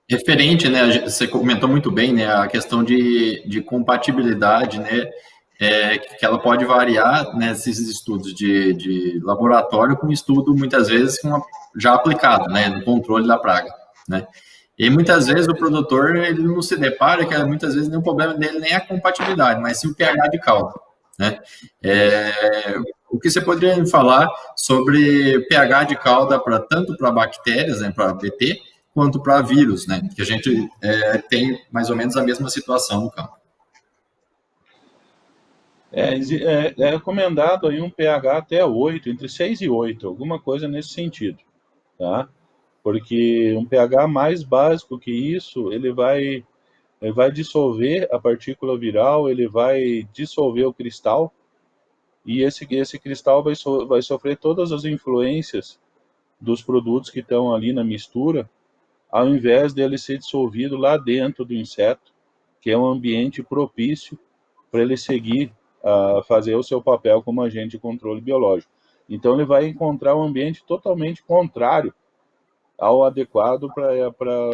referente, né, você comentou muito bem, né, a questão de compatibilidade, né, que ela pode variar nesses estudos de laboratório com estudo, muitas vezes, já aplicado, né, no controle da praga, né. E muitas vezes o produtor, ele não se depara que muitas vezes o problema dele nem é a compatibilidade, mas sim o pH de calda, né. O que você poderia me falar sobre pH de calda tanto para bactérias, né, para BT, quanto para vírus, né? Que a gente tem mais ou menos a mesma situação no campo. É recomendado aí um pH até 8, entre 6 e 8, alguma coisa nesse sentido, tá? Porque um pH mais básico que isso, ele vai dissolver a partícula viral, ele vai dissolver o cristal, e esse cristal vai sofrer todas as influências dos produtos que estão ali na mistura, ao invés dele ser dissolvido lá dentro do inseto, que é um ambiente propício para ele seguir a fazer o seu papel como agente de controle biológico. Então ele vai encontrar um ambiente totalmente contrário ao adequado para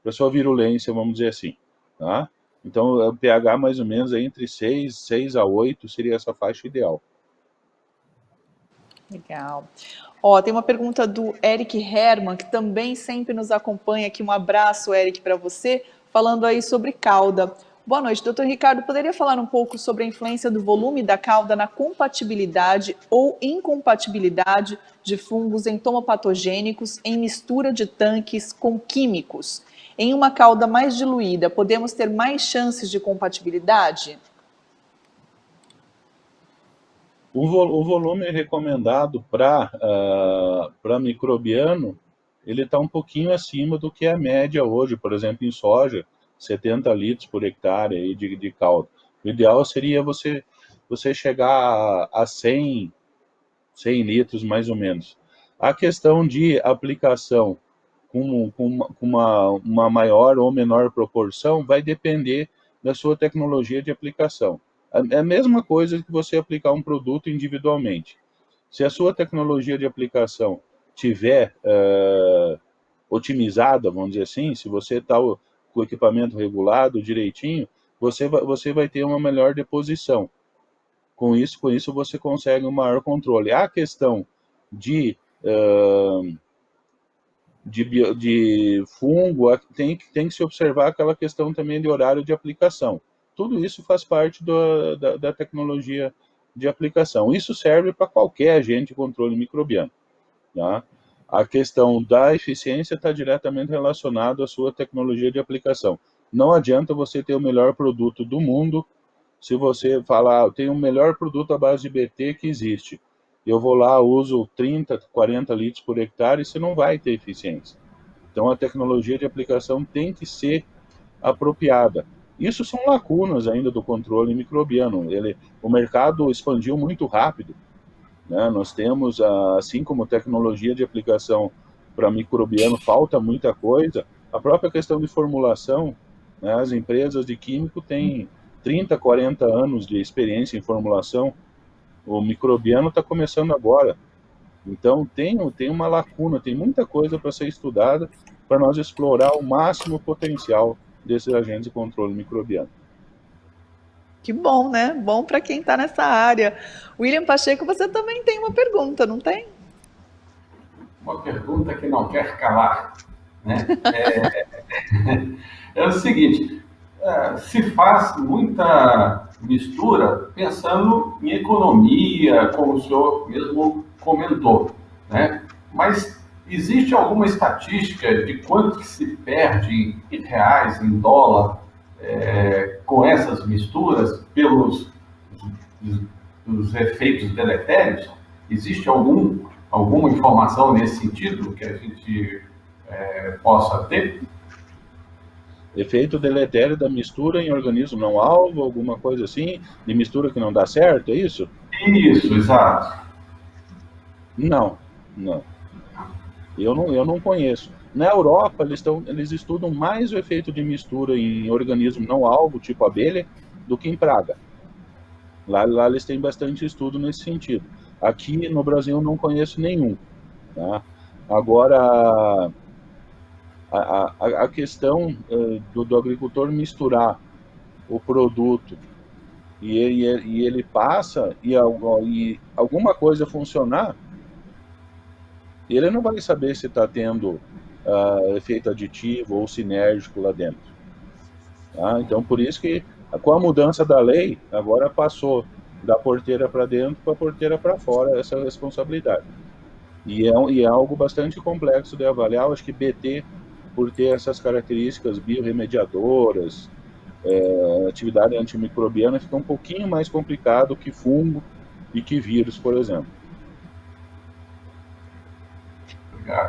a sua virulência, vamos dizer assim, tá? Então, o pH mais ou menos entre 6 a 8 seria essa faixa ideal. Legal. Tem uma pergunta do Eric Herman, que também sempre nos acompanha aqui. Um abraço, Eric, para você, falando aí sobre calda. Boa noite, doutor Ricardo. Poderia falar um pouco sobre a influência do volume da calda na compatibilidade ou incompatibilidade de fungos entomopatogênicos em mistura de tanques com químicos? Em uma calda mais diluída, podemos ter mais chances de compatibilidade? O volume recomendado para microbiano, ele está um pouquinho acima do que é a média hoje, por exemplo, em soja, 70 litros por hectare aí de calda. O ideal seria você chegar a 100 litros mais ou menos. A questão de aplicação com uma maior ou menor proporção vai depender da sua tecnologia de aplicação. É a mesma coisa que você aplicar um produto individualmente. Se a sua tecnologia de aplicação tiver otimizada, vamos dizer assim, se você está com o equipamento regulado direitinho, você vai ter uma melhor deposição. Com isso você consegue um maior controle. A questão de fungo, tem que se observar aquela questão também de horário de aplicação. Tudo isso faz parte da tecnologia de aplicação. Isso serve para qualquer agente de controle microbiano, tá? A questão da eficiência está diretamente relacionada à sua tecnologia de aplicação. Não adianta você ter o melhor produto do mundo, se você falar, eu tenho o melhor produto à base de BT que existe, eu vou lá, uso 30, 40 litros por hectare, você não vai ter eficiência. Então, a tecnologia de aplicação tem que ser apropriada. Isso são lacunas ainda do controle microbiano. O mercado expandiu muito rápido, né? Nós temos, assim como tecnologia de aplicação para microbiano, falta muita coisa. A própria questão de formulação, né? As empresas de químico têm 30, 40 anos de experiência em formulação. O microbiano está começando agora. Então, tem uma lacuna, tem muita coisa para ser estudada para nós explorar o máximo potencial desses agentes de controle microbiano. Que bom, né? Bom para quem está nessa área. William Pacheco, você também tem uma pergunta, não tem? Uma pergunta que não quer calar, né? É o seguinte, se faz muita mistura pensando em economia, como o senhor mesmo comentou, né? Mas existe alguma estatística de quanto que se perde em reais, em dólar, com essas misturas pelos os efeitos deletérios? Existe alguma informação nesse sentido que a gente possa ter? Efeito deletério da mistura em organismo não alvo, alguma coisa assim, de mistura que não dá certo, é isso? Isso, exato. Não, não. Eu não conheço. Na Europa, eles estudam mais o efeito de mistura em organismo não alvo, tipo abelha, do que em praga. Lá eles têm bastante estudo nesse sentido. Aqui no Brasil eu não conheço nenhum. Tá? Agora, a questão do agricultor misturar o produto e ele passa e alguma coisa funcionar, ele não vai saber se está tendo efeito aditivo ou sinérgico lá dentro. Tá? Então, por isso que com a mudança da lei, agora passou da porteira para dentro para a porteira para fora essa responsabilidade. E é algo bastante complexo de avaliar. Eu acho que BT, por ter essas características biorremediadoras, atividade antimicrobiana, fica um pouquinho mais complicado que fungo e que vírus, por exemplo.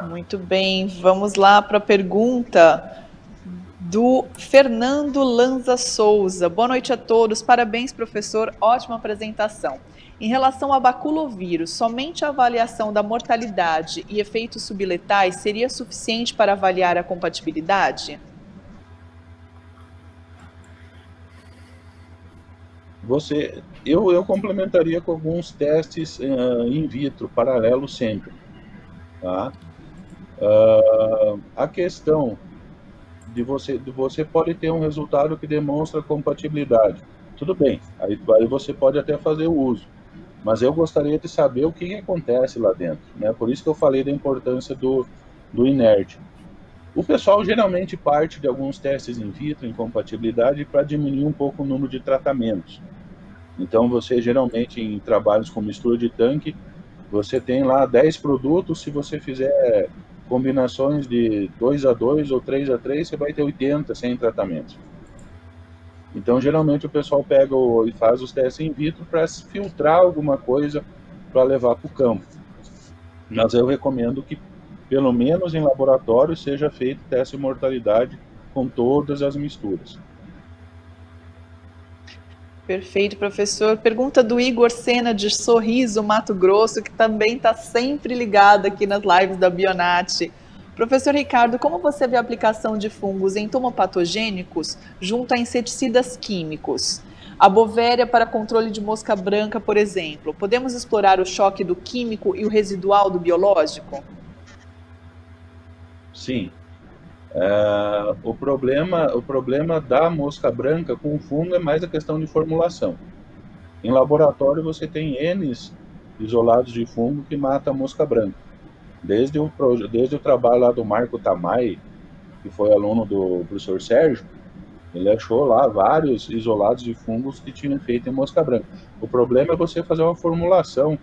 Muito bem, vamos lá para a pergunta do Fernando Lanza Souza. Boa noite a todos, parabéns, professor, ótima apresentação. Em relação ao baculovírus, somente a avaliação da mortalidade e efeitos subletais seria suficiente para avaliar a compatibilidade? Eu complementaria com alguns testes in vitro, paralelos sempre. Tá? A questão de você pode ter um resultado que demonstra compatibilidade. Tudo bem, aí você pode até fazer o uso. Mas eu gostaria de saber o que acontece lá dentro. Né? Por isso que eu falei da importância do inerte. O pessoal geralmente parte de alguns testes in vitro, em compatibilidade, para diminuir um pouco o número de tratamentos. Então, você geralmente, em trabalhos com mistura de tanque, você tem lá 10 produtos, se você fizer combinações de 2-2 ou 3-3, você vai ter 80 sem tratamento. Então, geralmente, o pessoal pega e faz os testes in vitro para filtrar alguma coisa para levar para o campo. Mas eu recomendo que, pelo menos em laboratório, seja feito teste de mortalidade com todas as misturas. Perfeito, professor. Pergunta do Igor Sena, de Sorriso, Mato Grosso, que também está sempre ligado aqui nas lives da Bionat. Professor Ricardo, como você vê a aplicação de fungos entomopatogênicos junto a inseticidas químicos? A bovéria para controle de mosca branca, por exemplo. Podemos explorar o choque do químico e o residual do biológico? Sim. O problema da mosca branca com o fungo é mais a questão de formulação. Em laboratório você tem N isolados de fungo que mata a mosca branca. Desde o trabalho lá do Marco Tamay, que foi aluno do professor Sérgio, ele achou lá vários isolados de fungos que tinham efeito em mosca branca. O problema é você fazer uma formulação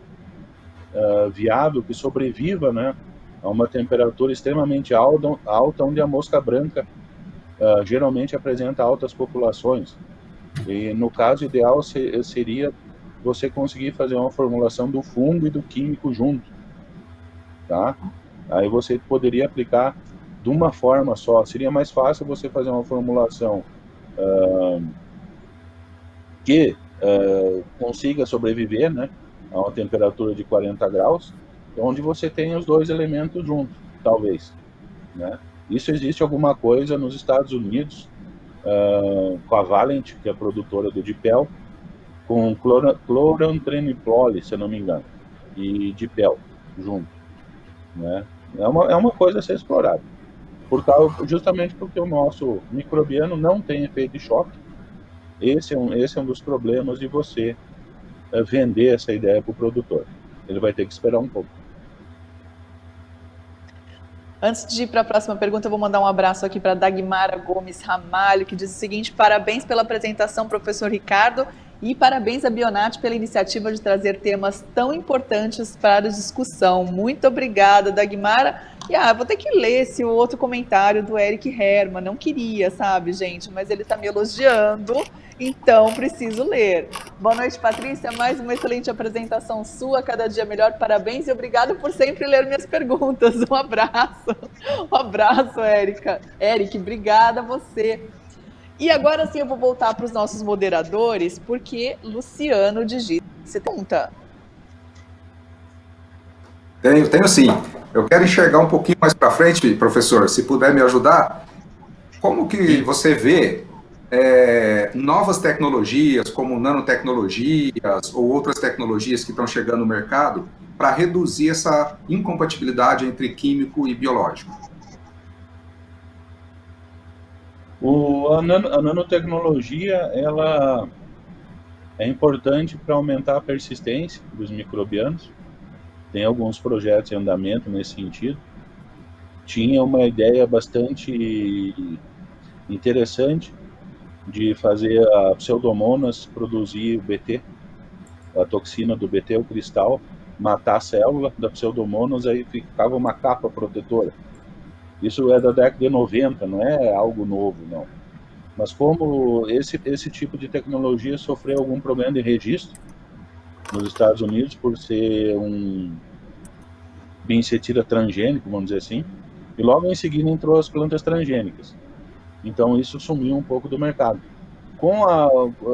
viável que sobreviva, né, a uma temperatura extremamente alta onde a mosca branca geralmente apresenta altas populações. E no caso ideal seria você conseguir fazer uma formulação do fungo e do químico junto, tá? Aí você poderia aplicar de uma forma só. Seria mais fácil você fazer uma formulação que consiga sobreviver, né, a uma temperatura de 40 graus, onde você tem os dois elementos juntos, talvez. Né? Isso existe alguma coisa nos Estados Unidos, com a Valent, que é a produtora do Dipel, com clorantreniprole, se eu não me engano, e Dipel junto. Né? É uma coisa a ser explorada. Justamente porque o nosso microbiano não tem efeito de choque. Esse é um dos problemas de você vender essa ideia para o produtor. Ele vai ter que esperar um pouco. Antes de ir para a próxima pergunta, eu vou mandar um abraço aqui para Dagmara Gomes Ramalho, que diz o seguinte: parabéns pela apresentação, professor Ricardo, e parabéns à Bionat pela iniciativa de trazer temas tão importantes para a discussão. Muito obrigada, Dagmara. E vou ter que ler esse outro comentário do Eric Herman. Não queria, sabe, gente? Mas ele está me elogiando, então preciso ler. Boa noite, Patrícia. Mais uma excelente apresentação sua, cada dia melhor. Parabéns e obrigado por sempre ler minhas perguntas. Um abraço. Um abraço, Érica. Eric, obrigada a você. E agora sim eu vou voltar para os nossos moderadores, porque Luciano digita. Você pergunta? Tenho sim. Eu quero enxergar um pouquinho mais para frente, professor, se puder me ajudar. Como que você vê novas tecnologias, como nanotecnologias ou outras tecnologias que estão chegando no mercado para reduzir essa incompatibilidade entre químico e biológico? A nanotecnologia, ela é importante para aumentar a persistência dos microbianos. Tem alguns projetos em andamento nesse sentido. Tinha uma ideia bastante interessante de fazer a Pseudomonas produzir o BT, a toxina do BT, o cristal, matar a célula da Pseudomonas, aí ficava uma capa protetora. Isso é da década de 90, não é algo novo, não. Mas como esse tipo de tecnologia sofreu algum problema de registro nos Estados Unidos por ser um bioinseticida transgênico, vamos dizer assim, e logo em seguida entrou as plantas transgênicas. Então isso sumiu um pouco do mercado.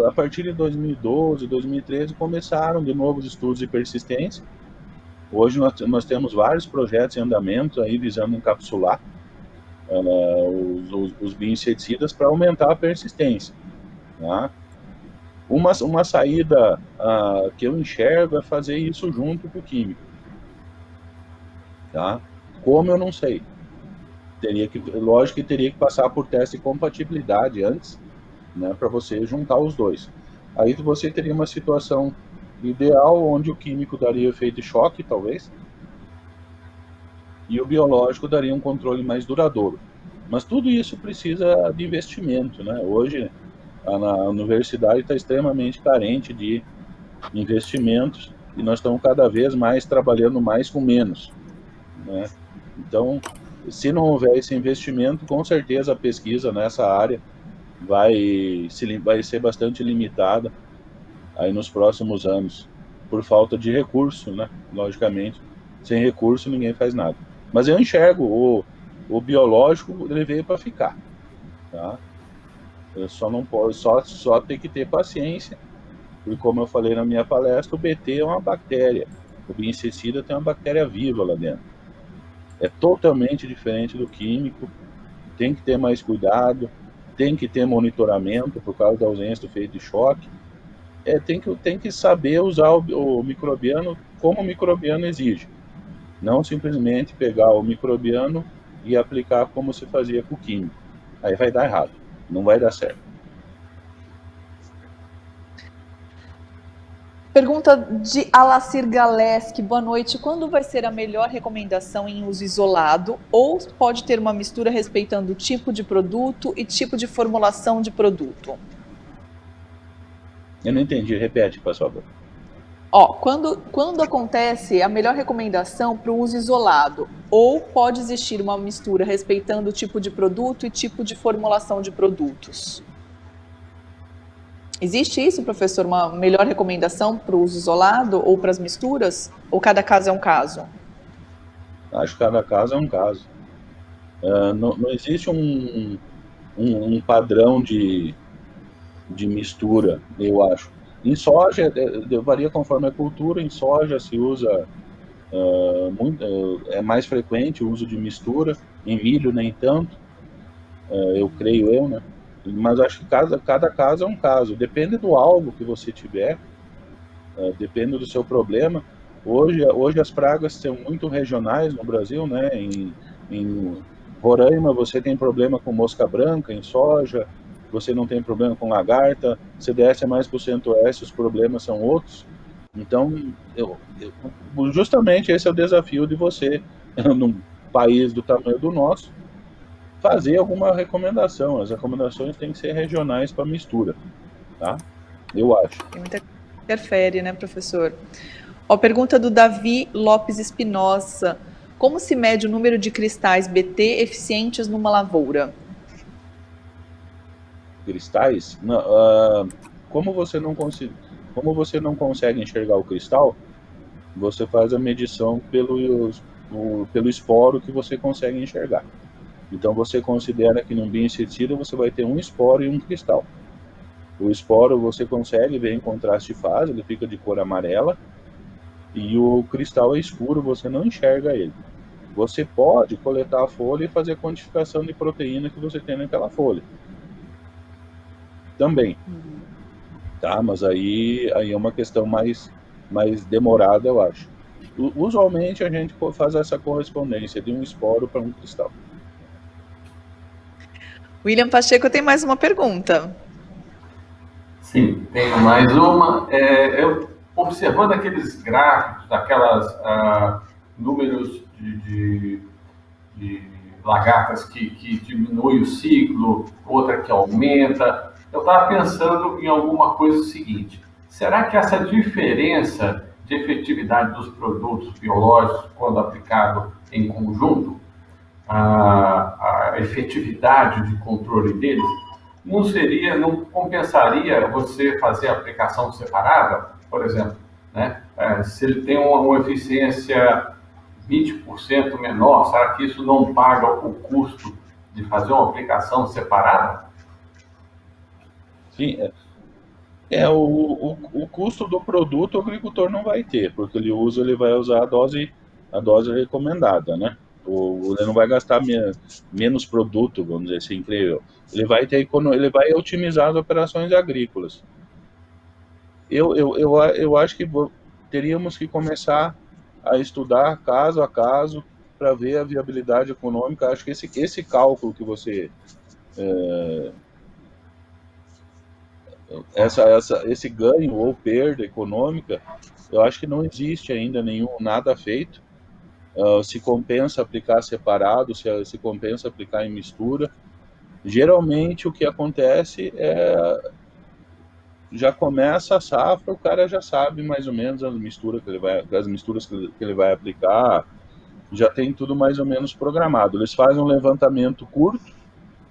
A partir de 2012, 2013, começaram de novo os estudos de persistência. Hoje nós temos vários projetos em andamento aí visando encapsular os bioinseticidas para aumentar a persistência. Tá? Uma saída que eu enxergo é fazer isso junto com o químico. Tá? Como eu não sei. Lógico que teria que passar por teste de compatibilidade antes, né, para você juntar os dois. Aí você teria uma situação ideal onde o químico daria efeito choque, talvez, e o biológico daria um controle mais duradouro. Mas tudo isso precisa de investimento, né? Hoje a universidade está extremamente carente de investimentos e nós estamos cada vez mais trabalhando mais com menos, né? Então, se não houver esse investimento, com certeza a pesquisa nessa área vai ser bastante limitada aí nos próximos anos, por falta de recurso, né? Logicamente, sem recurso ninguém faz nada. Mas eu enxergo o biológico, ele veio para ficar, tá? Eu só tem que ter paciência, porque como eu falei na minha palestra, o BT é uma bactéria, o bioinseticida tem uma bactéria viva lá dentro. É totalmente diferente do químico, tem que ter mais cuidado, tem que ter monitoramento por causa da ausência do efeito de choque. Tem que saber usar o microbiano como o microbiano exige. Não simplesmente pegar o microbiano e aplicar como se fazia com o químico. Aí vai dar errado, não vai dar certo. Pergunta de Alacir Galeski. Boa noite. Quando vai ser a melhor recomendação em uso isolado ou pode ter uma mistura respeitando o tipo de produto e tipo de formulação de produto? Eu não entendi. Repete, por favor. Quando acontece a melhor recomendação para o uso isolado ou pode existir uma mistura respeitando o tipo de produto e tipo de formulação de produtos? Existe isso, professor? Uma melhor recomendação para o uso isolado ou para as misturas? Ou cada caso é um caso? Acho que cada caso é um caso. Não existe um padrão de mistura, eu acho. Em soja, varia conforme a cultura. Em soja se usa é mais frequente o uso de mistura. Em milho nem tanto, eu creio, né? Mas acho que cada caso é um caso. Depende do alvo que você tiver, depende do seu problema. Hoje as pragas são muito regionais no Brasil, né? Em Roraima você tem problema com mosca branca, em soja você não tem problema com lagarta. Se desce mais para o centro-oeste, os problemas são outros. Então, justamente esse é o desafio de você, num país do tamanho do nosso, fazer alguma recomendação. As recomendações têm que ser regionais para mistura, tá? Eu acho. Tem muita coisa que interfere, né, professor? Pergunta do Davi Lopes Espinosa. Como se mede o número de cristais BT eficientes numa lavoura? Cristais? Como você não consegue... Como você não consegue enxergar o cristal, você faz a medição pelo esporo que você consegue enxergar. Então você considera que num bioinseticida você vai ter um esporo e um cristal. O esporo você consegue ver em contraste de fase, ele fica de cor amarela, e o cristal é escuro, você não enxerga ele. Você pode coletar a folha e fazer a quantificação de proteína que você tem naquela folha. Também. Tá? Mas aí é uma questão mais demorada, eu acho. Usualmente a gente faz essa correspondência de um esporo para um cristal. William Pacheco tem mais uma pergunta. Sim, tenho mais uma. Eu, observando aqueles gráficos, daquelas números de lagartas que diminui o ciclo, outra que aumenta, eu estava pensando em alguma coisa seguinte: será que essa diferença de efetividade dos produtos biológicos, quando aplicado em conjunto, a efetividade de controle deles, não compensaria você fazer a aplicação separada, por exemplo, né? Se ele tem uma eficiência 20% menor, será que isso não paga o custo de fazer uma aplicação separada? Sim, o custo do produto o agricultor não vai ter, porque ele vai usar a dose recomendada, né? Ele não vai gastar menos produto, vamos dizer assim, creio eu. Ele vai otimizar as operações agrícolas. Eu acho que teríamos que começar a estudar caso a caso para ver a viabilidade econômica. Acho que esse cálculo que você esse ganho ou perda econômica, eu acho que não existe ainda nada feito. Se compensa aplicar separado, se compensa aplicar em mistura. Geralmente o que acontece já começa a safra, o cara já sabe mais ou menos as misturas que ele vai aplicar, já tem tudo mais ou menos programado. Eles fazem um levantamento curto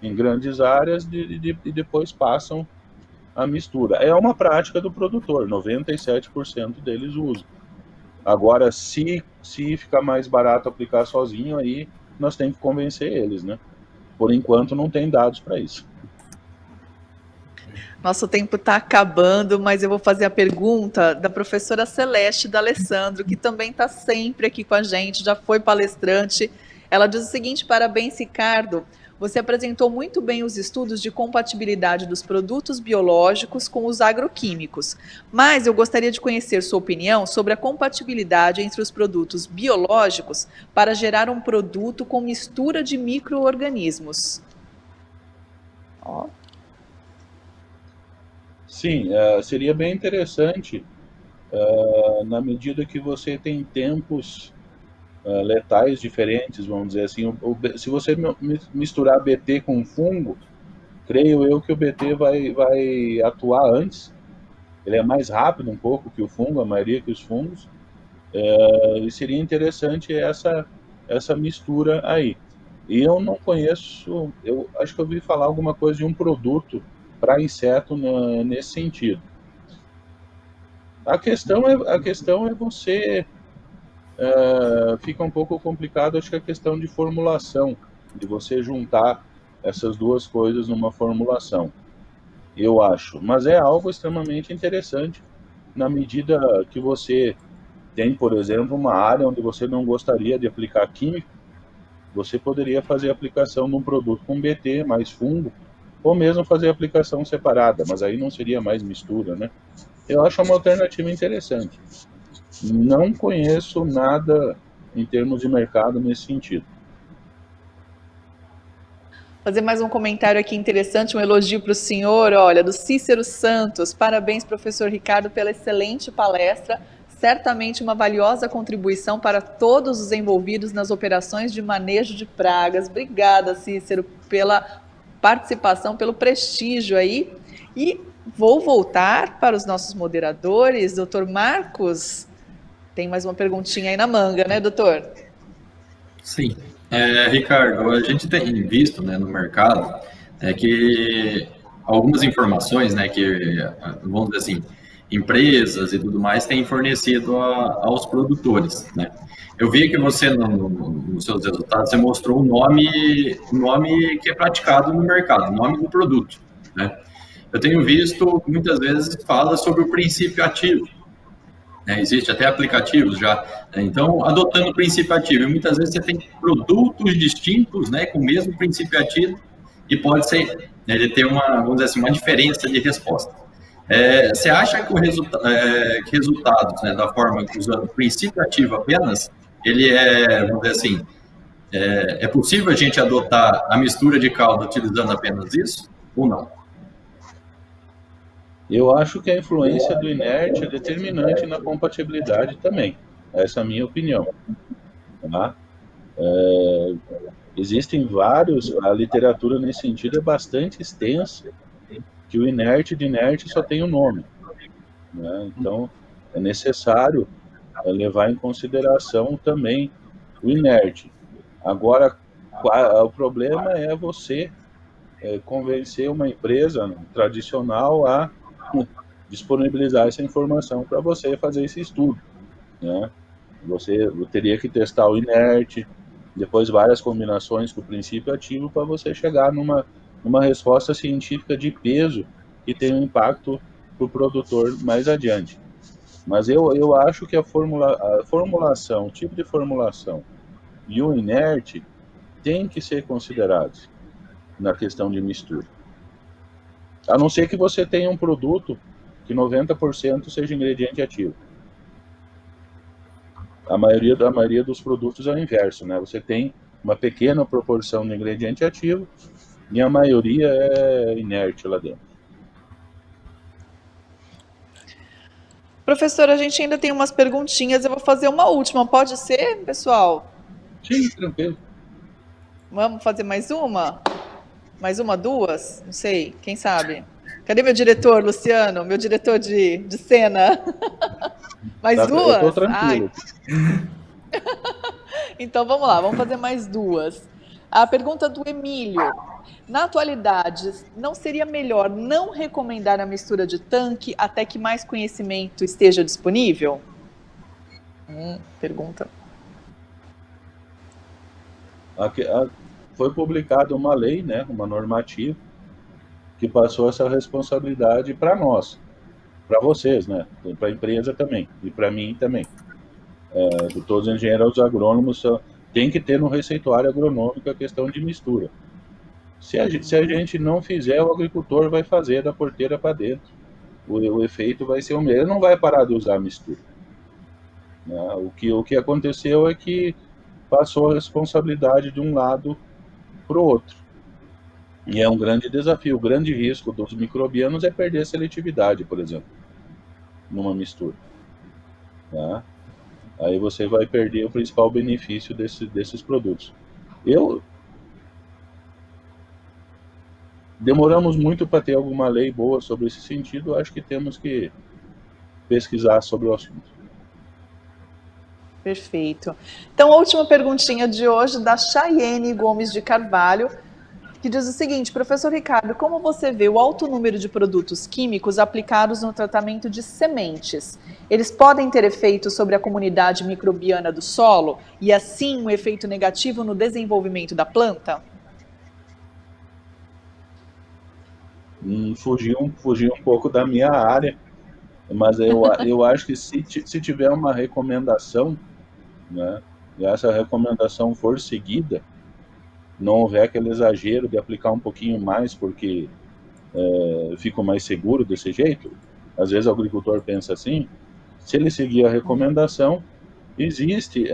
em grandes áreas e depois passam a mistura. É uma prática do produtor, 97% deles usam. Agora, se ficar mais barato aplicar sozinho, aí nós temos que convencer eles, né? Por enquanto não tem dados para isso. Nosso tempo está acabando, mas eu vou fazer a pergunta da professora Celeste D'Alessandro, que também está sempre aqui com a gente, já foi palestrante. Ela diz o seguinte: parabéns, Ricardo. Você apresentou muito bem os estudos de compatibilidade dos produtos biológicos com os agroquímicos, mas eu gostaria de conhecer sua opinião sobre a compatibilidade entre os produtos biológicos para gerar um produto com mistura de micro-organismos. Ó. Sim, seria bem interessante, na medida que você tem tempos letais diferentes, vamos dizer assim. Se você misturar BT com fungo, creio eu que o BT vai atuar antes. Ele é mais rápido um pouco que o fungo, a maioria que os fungos. E seria interessante essa mistura aí. E eu não conheço, eu acho que eu ouvi falar alguma coisa de um produto para inseto nesse sentido. A questão é você... fica um pouco complicado, acho que a questão de formulação, de você juntar essas duas coisas numa formulação, eu acho. Mas é algo extremamente interessante, na medida que você tem, por exemplo, uma área onde você não gostaria de aplicar químico, você poderia fazer a aplicação de um produto com BT mais fungo, ou mesmo fazer a aplicação separada, mas aí não seria mais mistura, né? Eu acho uma alternativa interessante. Não conheço nada em termos de mercado nesse sentido. Fazer mais um comentário aqui interessante, um elogio para o senhor, olha, do Cícero Santos. Parabéns, professor Ricardo, pela excelente palestra. Certamente uma valiosa contribuição para todos os envolvidos nas operações de manejo de pragas. Obrigada, Cícero, pela participação, pelo prestígio aí. E vou voltar para os nossos moderadores. Doutor Marcos, tem mais uma perguntinha aí na manga, né, doutor? Sim. Ricardo, a gente tem visto, né, no mercado que algumas informações, né, que, vamos dizer assim, empresas e tudo mais têm fornecido aos produtores, né? Eu vi que você, nos seus resultados, você mostrou o nome que é praticado no mercado, o nome do produto, né? Eu tenho visto, muitas vezes, fala sobre o princípio ativo, né? Existe até aplicativos já, né? Então, adotando o princípio ativo, e muitas vezes você tem produtos distintos, né, com o mesmo princípio ativo, e pode ser, né, ele ter uma, vamos dizer assim, uma diferença de resposta. Você acha que que resultados, né, da forma usando o princípio ativo apenas, ele vamos dizer assim, é possível a gente adotar a mistura de calda utilizando apenas isso ou não? Eu acho que a influência do inerte é determinante na compatibilidade também. Essa é a minha opinião. Tá? Existem vários, a literatura nesse sentido é bastante extensa, que o inerte de inerte só tem o nome. Né? Então, é necessário levar em consideração também o inerte. Agora, o problema é você convencer uma empresa tradicional a disponibilizar essa informação para você fazer esse estudo. Né? Você teria que testar o inerte, depois várias combinações com o princípio ativo para você chegar numa resposta científica de peso que tem um impacto para o produtor mais adiante. Mas eu acho que a formulação, o tipo de formulação e o inerte tem que ser considerados na questão de mistura. A não ser que você tenha um produto que 90% seja ingrediente ativo. A maioria dos produtos é o inverso, né? Você tem uma pequena proporção de ingrediente ativo e a maioria é inerte lá dentro. Professor, a gente ainda tem umas perguntinhas, eu vou fazer uma última, pode ser, pessoal? Sim, tranquilo. Vamos fazer mais uma? Mais uma, duas? Não sei, quem sabe? Cadê meu diretor, Luciano? Meu diretor de cena? Mais Tá, duas? eu tô tranquilo. Então vamos lá, vamos fazer mais duas. A pergunta do Emílio. Na atualidade, não seria melhor não recomendar a mistura de tanque até que mais conhecimento esteja disponível? Pergunta. Foi publicada uma lei, né, uma normativa, que passou essa responsabilidade para nós, para vocês, né, para a empresa também, e para mim também. Todos os engenheiros agrônomos tem que ter no receituário agronômico a questão de mistura. Se a gente não fizer, o agricultor vai fazer da porteira para dentro. O efeito vai ser o mesmo. Ele não vai parar de usar a mistura. Né? O que aconteceu é que passou a responsabilidade de um lado para o outro. E é um grande desafio. O grande risco dos microbianos é perder a seletividade, por exemplo, numa mistura. Tá? Aí você vai perder o principal benefício desses produtos. Demoramos muito para ter alguma lei boa sobre esse sentido, acho que temos que pesquisar sobre o assunto. Perfeito. Então, a última perguntinha de hoje, da Chayene Gomes de Carvalho, que diz o seguinte: professor Ricardo, como você vê o alto número de produtos químicos aplicados no tratamento de sementes? Eles podem ter efeito sobre a comunidade microbiana do solo e, assim, um efeito negativo no desenvolvimento da planta? Fugiu um pouco da minha área, mas eu acho que se tiver uma recomendação, né, e essa recomendação for seguida, não houver aquele exagero de aplicar um pouquinho mais porque fico mais seguro desse jeito, às vezes o agricultor pensa assim, se ele seguir a recomendação, existe,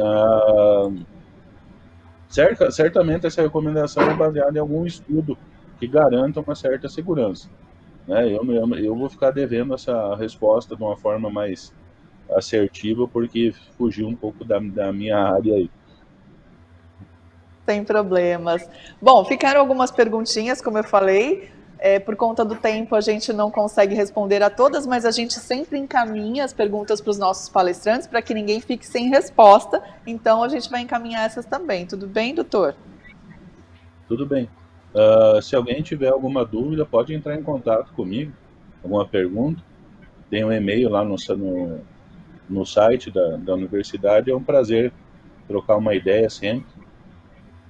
certamente essa recomendação é baseada em algum estudo que garanta uma certa segurança. Né? Eu vou ficar devendo essa resposta de uma forma mais assertiva, porque fugiu um pouco da minha área aí. Sem problemas. Bom, ficaram algumas perguntinhas, como eu falei. Por conta do tempo, a gente não consegue responder a todas, mas a gente sempre encaminha as perguntas para os nossos palestrantes para que ninguém fique sem resposta. Então, a gente vai encaminhar essas também. Tudo bem, doutor? Tudo bem. Se alguém tiver alguma dúvida, pode entrar em contato comigo, alguma pergunta. Tem um e-mail lá no site da universidade. É um prazer trocar uma ideia sempre,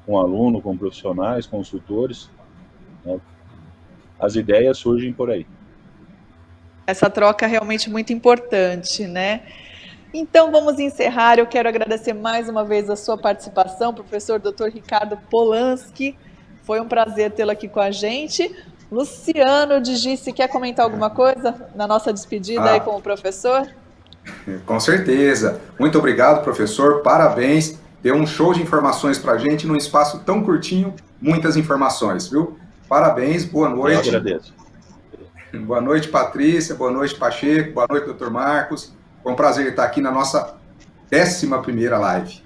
com aluno, com profissionais, consultores, né? As ideias surgem por aí. Essa troca é realmente muito importante, né? Então vamos encerrar. Eu quero agradecer mais uma vez a sua participação, professor Dr. Ricardo Polanski. Foi um prazer tê-lo aqui com a gente. Luciano de Gice, quer comentar alguma coisa na nossa despedida aí com o professor? Com certeza. Muito obrigado, professor. Parabéns. Deu um show de informações para a gente num espaço tão curtinho, muitas informações, viu? Parabéns, boa noite. Eu agradeço. Boa noite, Patrícia. Boa noite, Pacheco. Boa noite, doutor Marcos. Foi um prazer estar aqui na nossa 11ª live.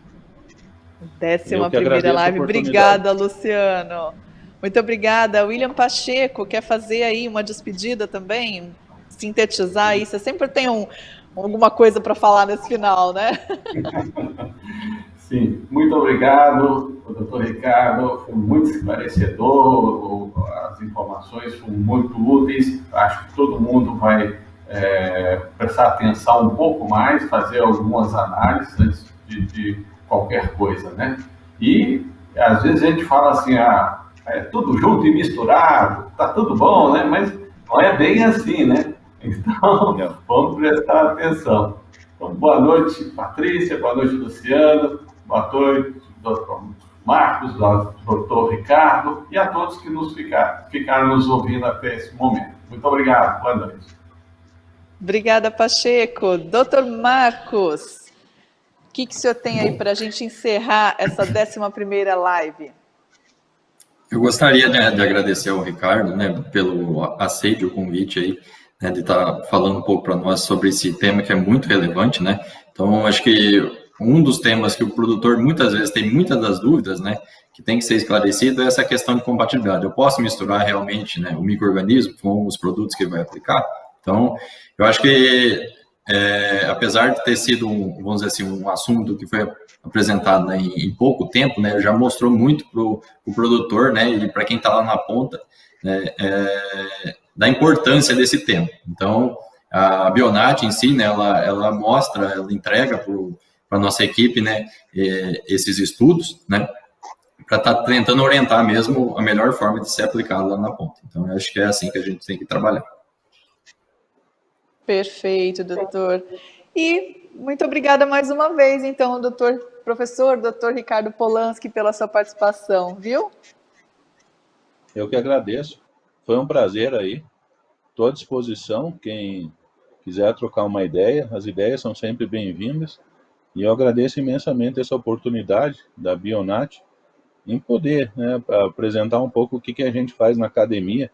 11ª live. Obrigada, Luciano. Muito obrigada. William Pacheco, quer fazer aí uma despedida também? Sintetizar aí? Você sempre tem alguma coisa para falar nesse final, né? Sim, muito obrigado, doutor Ricardo. Foi muito esclarecedor, as informações foram muito úteis. Acho que todo mundo vai prestar atenção um pouco mais, fazer algumas análises antes de qualquer coisa, né? E às vezes a gente fala assim, é tudo junto e misturado, tá tudo bom, né? Mas não é bem assim, né? Então, vamos prestar atenção. Então, boa noite, Patrícia, boa noite, Luciano, boa noite, doutor Marcos, doutor Ricardo, e a todos que ficaram nos ouvindo até esse momento. Muito obrigado, boa noite. Obrigada, Pacheco. Doutor Marcos, o que o senhor tem aí para a gente encerrar essa 11ª live? Eu gostaria, né, de agradecer ao Ricardo, né, pelo aceite o convite aí, né, de estar falando um pouco para nós sobre esse tema que é muito relevante, né. Então, acho que um dos temas que o produtor muitas vezes tem muitas das dúvidas, né, que tem que ser esclarecido é essa questão de compatibilidade. Eu posso misturar realmente, né, o micro-organismo com os produtos que ele vai aplicar? Então, eu acho que, apesar de ter sido, vamos dizer assim, um assunto que foi apresentado, né, em pouco tempo, né, já mostrou muito para o produtor, né, e para quem está lá na ponta, né, da importância desse tema. Então, a Bionat em si, né, ela mostra, ela entrega para a nossa equipe, né, esses estudos, né, para estar tentando orientar mesmo a melhor forma de ser aplicado lá na ponta. Então, eu acho que é assim que a gente tem que trabalhar. Perfeito, doutor. E muito obrigada mais uma vez, então, professor Ricardo Polanski, pela sua participação, viu? Eu que agradeço. Foi um prazer aí. Estou à disposição. Quem quiser trocar uma ideia, as ideias são sempre bem-vindas. E eu agradeço imensamente essa oportunidade da Bionat em poder, né, apresentar um pouco o que a gente faz na academia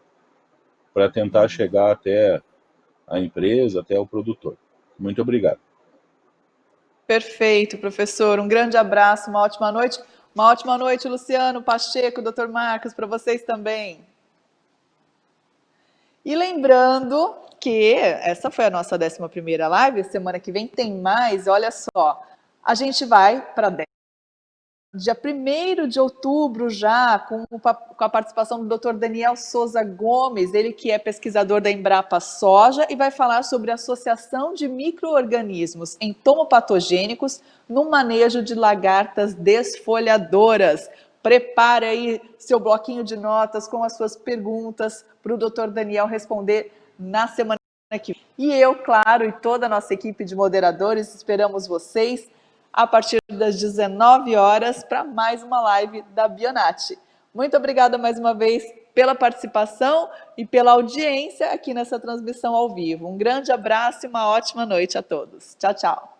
para tentar chegar até a empresa, até o produtor. Muito obrigado. Perfeito, professor. Um grande abraço, uma ótima noite. Uma ótima noite, Luciano, Pacheco, doutor Marcos, para vocês também. E lembrando que essa foi a nossa 11ª live, semana que vem tem mais, olha só, a gente vai para dia 1º de outubro já, com a participação do Dr. Daniel Souza Gomes, ele que é pesquisador da Embrapa Soja e vai falar sobre a associação de micro-organismos entomopatogênicos no manejo de lagartas desfolhadoras. Prepare aí seu bloquinho de notas com as suas perguntas para o Dr. Daniel responder na semana que vem. E eu, claro, e toda a nossa equipe de moderadores, esperamos vocês a partir das 19 horas para mais uma live da Bionat. Muito obrigada mais uma vez pela participação e pela audiência aqui nessa transmissão ao vivo. Um grande abraço e uma ótima noite a todos. Tchau, tchau.